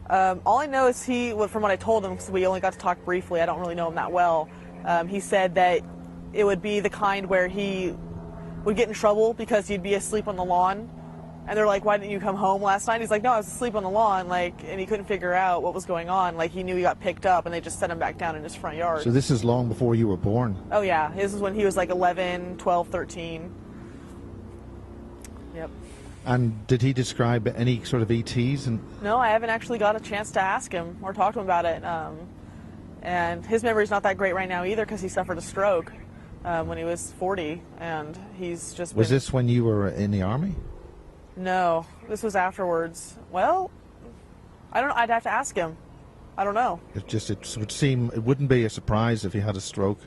All I know is from what I told him, because we only got to talk briefly, I don't really know him that well, he said that it would be the kind where he would get in trouble because he'd be asleep on the lawn. And they're like, why didn't you come home last night? He's like, no, I was asleep on the lawn, and he couldn't figure out what was going on. Like, he knew he got picked up, and they just sent him back down in his front yard. So this is long before you were born? Oh, yeah. This is when he was like 11, 12, 13. Yep. And did he describe any sort of ETs? No, I haven't actually got a chance to ask him or talk to him about it. And his memory's not that great right now either because he suffered a stroke when he was 40, and he's just Was this when you were in the army? No, this was afterwards. Well, I don't know. I'd have to ask him. I don't know. It would seem it wouldn't be a surprise if he had a stroke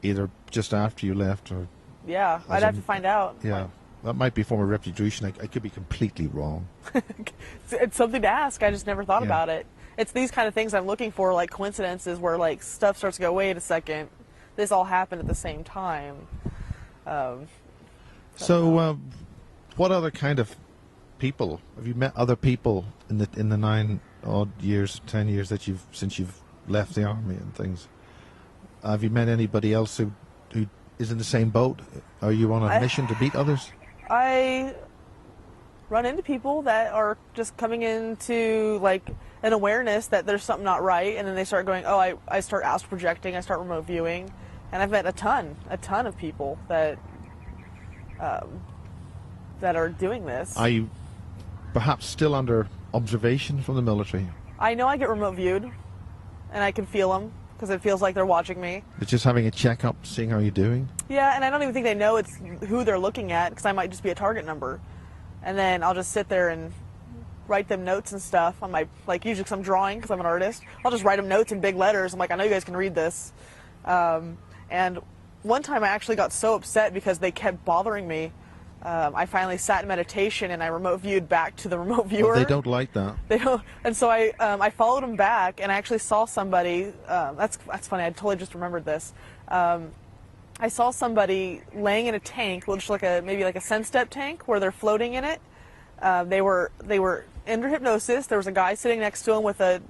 either just after you left or... Yeah, I'd have to find out. Yeah. That might be a form of retribution. I could be completely wrong. It's something to ask. I just never thought about it. It's these kind of things I'm looking for, like coincidences where like stuff starts to go, wait a second, this all happened at the same time. So, what other kind of people have you met? Other people in the 9 odd years, 10 years that since you've left the army and things? Have you met anybody else who is in the same boat? Are you on a mission to beat others? I run into people that are just coming into like an awareness that there's something not right, and then they start going, oh, I start astral projecting, I start remote viewing, and I've met a ton of people that are doing this. Are you perhaps still under observation from the military? I know I get remote viewed, and I can feel them because it feels like they're watching me. They're just having a checkup, seeing how you're doing? Yeah, and I don't even think they know it's who they're looking at, because I might just be a target number. And then I'll just sit there and write them notes and stuff on my, like, usually because I'm drawing, because I'm an artist, I'll just write them notes in big letters. I'm like, I know you guys can read this. And one time I actually got so upset because they kept bothering me. I finally sat in meditation and I remote viewed back to the remote viewer. They don't like that. They don't, and so I followed them back, and I actually saw somebody. That's funny. I totally just remembered this. I saw somebody laying in a tank, which like maybe like a Senstep tank, where they're floating in it. They were under hypnosis. There was a guy sitting next to him with a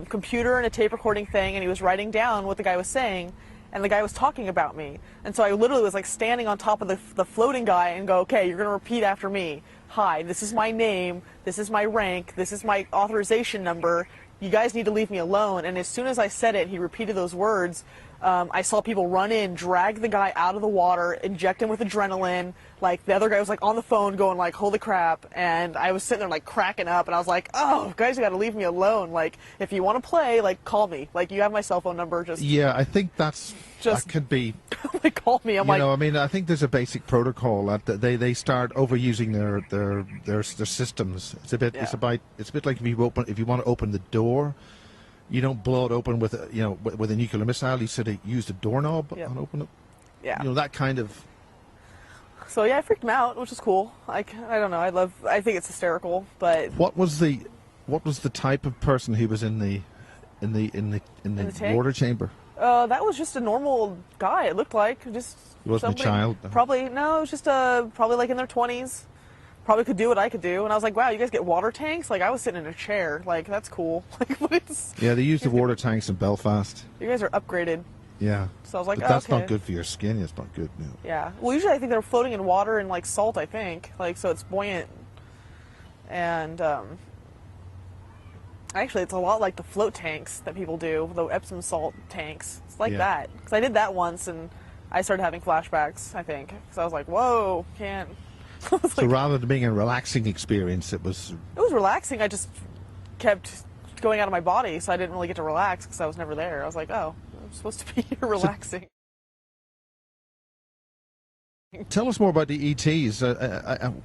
computer and a tape recording thing, and he was writing down what the guy was saying. And the guy was talking about me. And so I literally was like standing on top of the floating guy and go, okay, you're going to repeat after me. Hi, this is my name, this is my rank, this is my authorization number. You guys need to leave me alone. And as soon as I said it, he repeated those words. I saw people run in, drag the guy out of the water, inject him with adrenaline. Like, the other guy was like on the phone going like, holy crap. And I was sitting there like cracking up, and I was like, oh, guys, you got to leave me alone. Like, if you want to play, like, call me. Like, you have my cell phone number. Just yeah, I think that could be. Like, call me. I'm like, I mean, I think there's a basic protocol that they start overusing their systems. It's a bit. Yeah. It's a bit like if you want to open the door. You don't blow it open with with a nuclear missile. You sort of use the doorknob and open it. Yeah. That kind of. So yeah, I freaked him out, which is cool. Like, I don't know. I think it's hysterical, but. What was the type of person who was in the water chamber? That was just a normal guy. It looked like just. He wasn't a child. Probably no. It was just probably like in their 20s. Probably could do what I could do, and I was like, wow, you guys get water tanks? Like, I was sitting in a chair. Like, that's cool. Like, what is... Yeah, they use the water tanks in Belfast. You guys are upgraded. Yeah. So I was like, but that's okay. not good for your skin. It's not good. No. Yeah. Well, usually I think they're floating in water and, like, salt, I think. Like, so it's buoyant. And, actually, it's a lot like the float tanks that people do, the Epsom salt tanks. It's like that. Because I did that once, and I started having flashbacks, I think. So I was like, whoa, can't... So rather than being a relaxing experience, it was relaxing. I just kept going out of my body, so I didn't really get to relax because I was never there. I was like, oh, I'm supposed to be here relaxing. Tell us more about the ETs.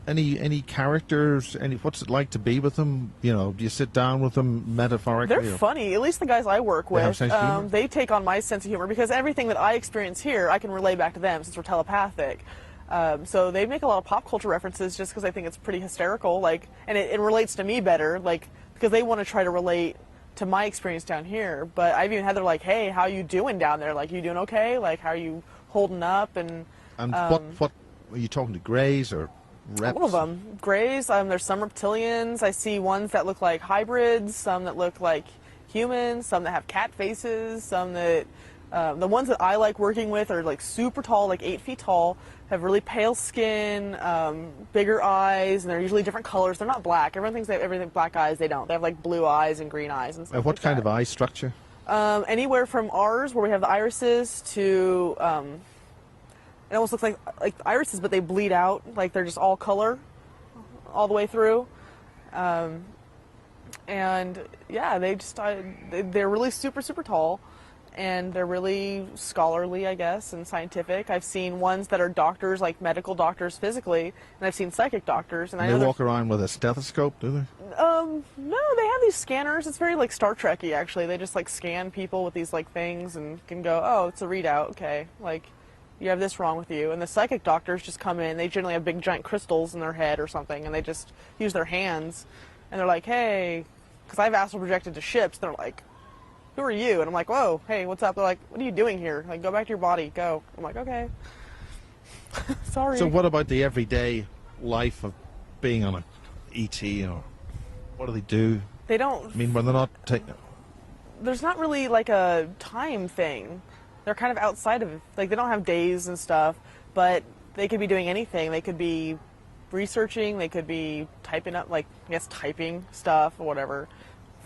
Any characters? What's it like to be with them? Do you sit down with them metaphorically? They're funny. At least the guys I work with, they take on my sense of humor, because everything that I experience here, I can relay back to them since we're telepathic. So they make a lot of pop culture references just because I think it's pretty hysterical, like, and it relates to me better, like, because they want to try to relate to my experience down here. But I've even had they're like, hey, how you doing down there? Like, you doing okay? Like, how are you holding up? And what are you talking to, greys or reps? All of them. Greys, there's some reptilians. I see ones that look like hybrids, some that look like humans, some that have cat faces, some that, the ones that I like working with are like super tall, like 8 feet tall, have really pale skin, bigger eyes, and they're usually different colors. They're not black. Everyone thinks they have everything black eyes. They don't. They have like blue eyes and green eyes and stuff. What like kind that. of eye structure? Anywhere from ours, where we have the irises, to it almost looks like irises, but they bleed out. Like they're just all color, all the way through. And yeah, they're really super, super tall. And they're really scholarly, I guess, and scientific. I've seen ones that are doctors, like medical doctors physically, and I've seen psychic doctors. And I know they walk around with a stethoscope, do they? No, they have these scanners. It's very like Star Trek-y, actually. They just like scan people with these like things and can go, oh, it's a readout, okay. Like, you have this wrong with you. And the psychic doctors just come in. They generally have big giant crystals in their head or something, and they just use their hands. And they're like, hey, because I've astral projected to ships. They're like, who are you? And I'm like, whoa, hey, what's up? They're like, what are you doing here? Like, go back to your body, go. I'm like, okay. Sorry. So what about the everyday life of being on a ET, or what do they do? They don't. I mean, when they're not taking... There's not really like a time thing. They're kind of outside of it. Like, they don't have days and stuff, but they could be doing anything. They could be researching, they could be typing up, like, I guess typing stuff or whatever.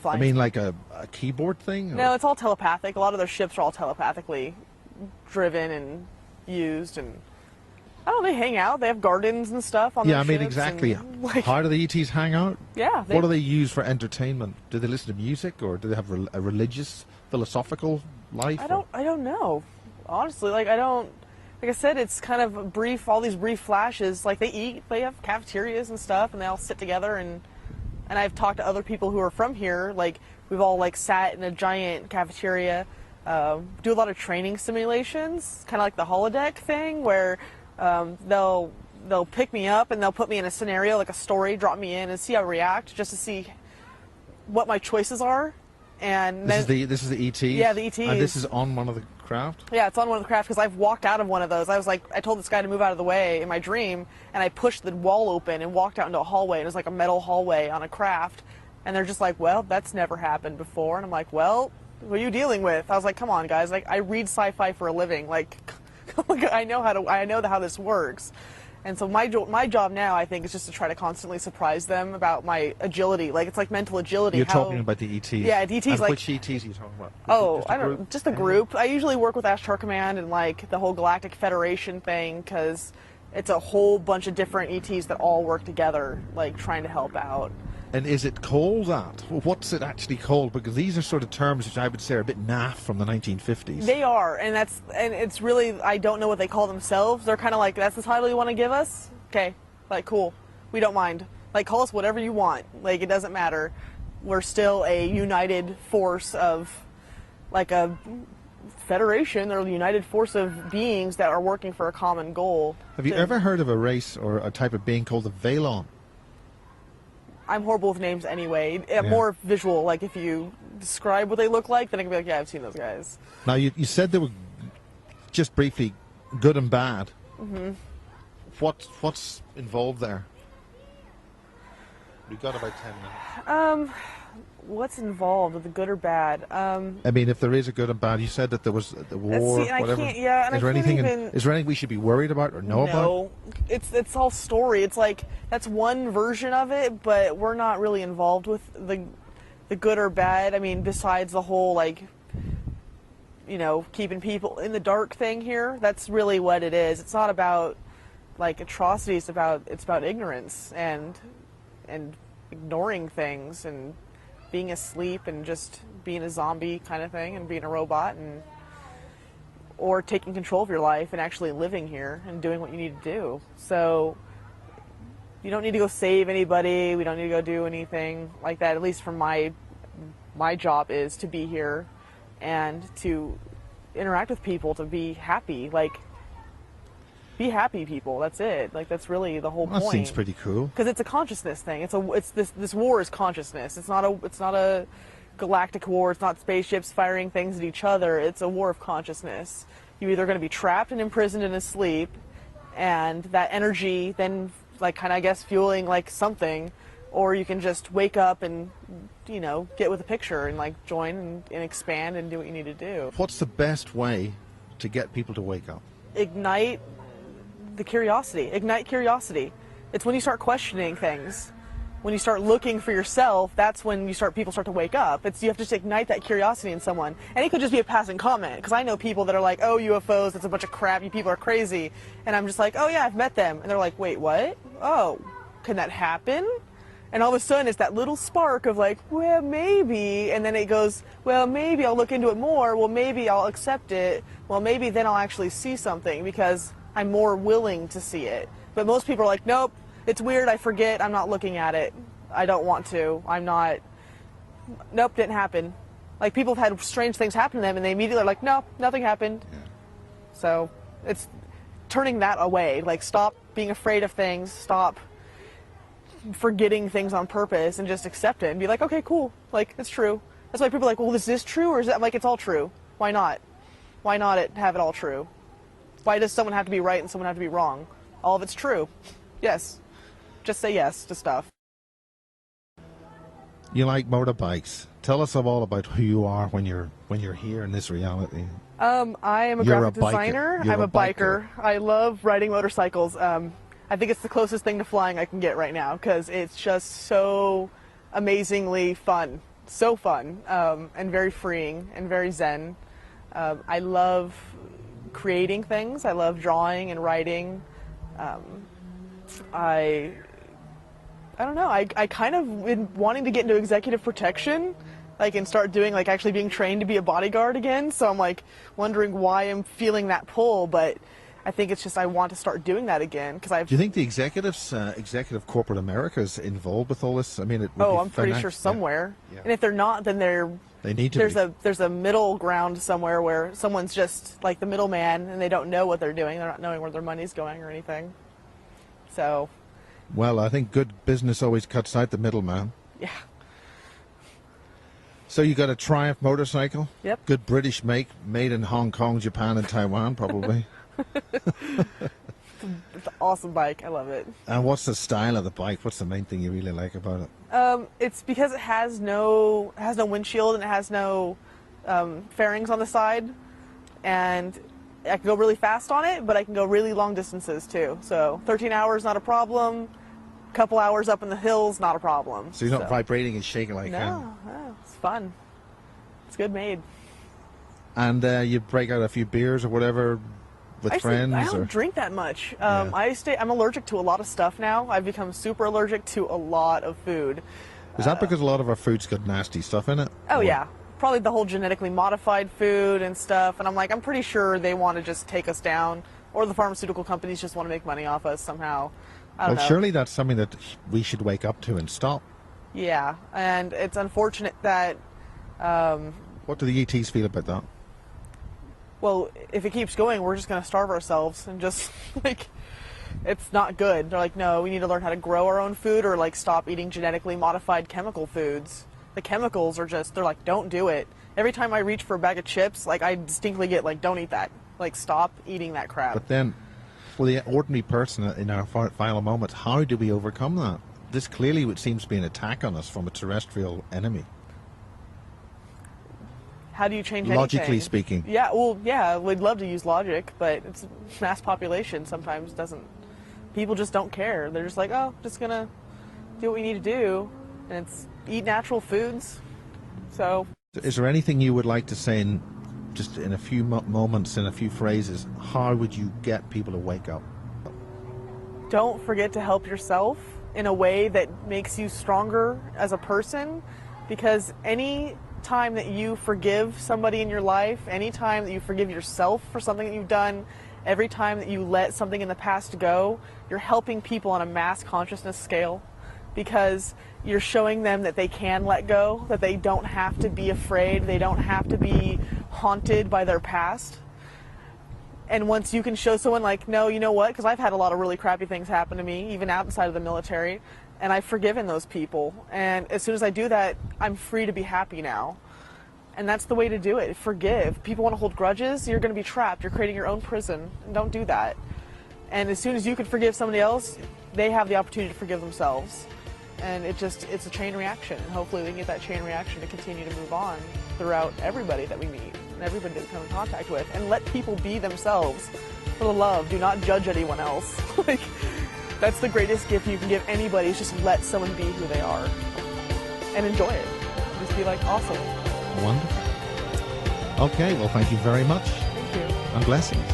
I mean, like a keyboard thing? Or? No, it's all telepathic. A lot of their ships are all telepathically driven and used, and I don't know, they hang out. They have gardens and stuff on their I mean, ships exactly. and, like, how do the ETs hang out? Yeah. What do they use for entertainment? Do they listen to music, or do they have a religious, philosophical life? I don't know. Honestly, like, I don't... Like I said, it's kind of brief, all these brief flashes. Like, they eat, they have cafeterias and stuff, and they all sit together, and I've talked to other people who are from here. Like, we've all, like, sat in a giant cafeteria, do a lot of training simulations, kind of like the holodeck thing, where they'll pick me up and they'll put me in a scenario, like a story, drop me in and see how I react, just to see what my choices are. And this is the ETs? Yeah, the ETs. And this is on one of the craft? Yeah, it's on one of the craft, because I've walked out of one of those. I was like, I told this guy to move out of the way in my dream, and I pushed the wall open and walked out into a hallway, and it was like a metal hallway on a craft. And they're just like, well, that's never happened before. And I'm like, well, what are you dealing with? I was like, come on, guys. Like, I read sci-fi for a living. Like, I know how this works. And so my job now, I think, is just to try to constantly surprise them about my agility. Like, it's like mental agility. You're talking about the ETs? Yeah, ETs. And like, which ETs are you talking about? Oh, I don't know, just the group. I usually work with Ashtar Command and, like, the whole Galactic Federation thing, because it's a whole bunch of different ETs that all work together, like, trying to help out. And is it called that? Well, what's it actually called? Because these are sort of terms which I would say are a bit naff from the 1950s. They are, and it's really, I don't know what they call themselves. They're kind of like, that's the title you want to give us? Okay, like, cool. We don't mind. Like, call us whatever you want. Like, it doesn't matter. We're still a united force of, like, a federation or a united force of beings that are working for a common goal. Have you ever heard of a race or a type of being called the Valon? I'm horrible with names anyway. Yeah. More visual. Like, if you describe what they look like, then I can be like, yeah, I've seen those guys. Now, you said they were, just briefly, good and bad. Mm-hmm. What's involved there? We've got about 10 minutes. What's involved with the good or bad? I mean, if there is a good and bad, you said that there was the war, whatever. Is there anything we should be worried about or know about? No, it's all story. It's like, that's one version of it, but we're not really involved with the good or bad. I mean, besides the whole, like, you know, keeping people in the dark thing here. That's really what it is. It's not about, like, atrocities. It's about ignorance and ignoring things and being asleep and just being a zombie kind of thing and being a robot, and or taking control of your life and actually living here and doing what you need to do. So you don't need to go save anybody. We don't need to go do anything like that. At least from my job is to be here and to interact with people, to be happy. Like, be happy people. That's it. Like, that's really the whole point. That seems pretty cool. Because it's a consciousness thing. This war is consciousness. It's not a galactic war. It's not spaceships firing things at each other. It's a war of consciousness. You're either going to be trapped and imprisoned and asleep, and that energy then, like, kind of, I guess, fueling, like, something, or you can just wake up and, you know, get with the picture and, like, join and expand and do what you need to do. What's the best way to get people to wake up? Ignite the curiosity. Ignite curiosity. It's when you start questioning things, when you start looking for yourself, that's when people start to wake up. You have to just ignite that curiosity in someone. And it could just be a passing comment, because I know people that are like, oh, UFOs, that's a bunch of crap, you people are crazy. And I'm just like, oh yeah, I've met them. And they're like, wait, what? Oh, can that happen? And all of a sudden it's that little spark of, like, well, maybe, and then it goes, well, maybe I'll look into it more, well, maybe I'll accept it, well, maybe then I'll actually see something, because I'm more willing to see it. But most people are like, nope, it's weird, I forget, I'm not looking at it. I don't want to. I'm not. Nope, didn't happen. Like, people have had strange things happen to them, and they immediately are like, no, nothing happened. Yeah. So it's turning that away. Like, stop being afraid of things, stop forgetting things on purpose, and just accept it and be like, okay, cool. Like, it's true. That's why people are like, well, is this true, or is that, I'm like, it's all true. Why not? Why not have it all true? Why does someone have to be right and someone have to be wrong? all of it's true. Yes. Just say yes to stuff. You like motorbikes. Tell us all about who you are when you're here in this reality. I am a You're graphic a biker. designer. You're I'm a a biker. I love riding motorcycles. I think it's the closest thing to flying I can get right now because it's just so amazingly fun. So fun, and very freeing and very zen. I love creating things. I love drawing and writing. I don't know. I kind of been wanting to get into executive protection, like, and start doing, like, actually being trained to be a bodyguard again. So I'm, like, wondering why I'm feeling that pull, but I think it's just I want to start doing that again because I've. Do you think the executive corporate America is involved with all this? I mean, it would be I'm pretty sure somewhere. Yeah. And if they're not, then they need to. There's a middle ground somewhere where someone's just like the middleman and they don't know what they're doing. They're not knowing where their money's going or anything. So. Well, I think good business always cuts out the middleman. Yeah. So you got a Triumph motorcycle? Yep. Good British make, made in Hong Kong, Japan, and Taiwan, probably. It's an awesome bike. I love it. And what's the style of the bike? What's the main thing you really like about it? It's because it has no windshield and it has no fairings on the side, and I can go really fast on it, but I can go really long distances too. So 13 hours not a problem. Couple hours up in the hills, not a problem. So you're not vibrating and shaking like that? No, it's fun. It's good made. And you break out a few beers or whatever with friends? I don't drink that much. I'm allergic to a lot of stuff now. I've become super allergic to a lot of food. Is that because a lot of our food's got nasty stuff in it? Oh, yeah. Probably the whole genetically modified food and stuff. And I'm pretty sure they want to just take us down, or the pharmaceutical companies just want to make money off us somehow. I don't know. Surely that's something that we should wake up to and stop. Yeah, and it's unfortunate that... what do the ETs feel about that? Well, if it keeps going, we're just going to starve ourselves and just, it's not good. They're like, no, we need to learn how to grow our own food or, stop eating genetically modified chemical foods. The chemicals are just, they're like, don't do it. Every time I reach for a bag of chips, I distinctly get, don't eat that. Stop eating that crap. But then, for the ordinary person in our final moments, how do we overcome that? This clearly would seem to be an attack on us from a terrestrial enemy. How do you change Logically anything? speaking. Yeah, well, yeah, we'd love to use logic, but it's mass population sometimes doesn't. People just don't care. They're just like, oh, just gonna do what we need to do, and it's eat natural foods. So. Is there anything you would like to say in just in a few moments, in a few phrases? How would you get people to wake up? Don't forget to help yourself in a way that makes you stronger as a person, because any time that you forgive somebody in your life, any time that you forgive yourself for something that you've done, every time that you let something in the past go, you're helping people on a mass consciousness scale, because you're showing them that they can let go, that they don't have to be afraid, they don't have to be haunted by their past. And once you can show someone no, you know what, because I've had a lot of really crappy things happen to me, even outside of the military, and I've forgiven those people. And as soon as I do that, I'm free to be happy now. And that's the way to do it. Forgive. People want to hold grudges, you're going to be trapped. You're creating your own prison. And don't do that. And as soon as you can forgive somebody else, they have the opportunity to forgive themselves. And it's a chain reaction. And hopefully we can get that chain reaction to continue to move on throughout everybody that we meet and everybody that we come in contact with. And let people be themselves. For the love, do not judge anyone else. That's the greatest gift you can give anybody, is just let someone be who they are. And enjoy it. Just be awesome. Wonderful. Okay, well, thank you very much. Thank you. And blessings.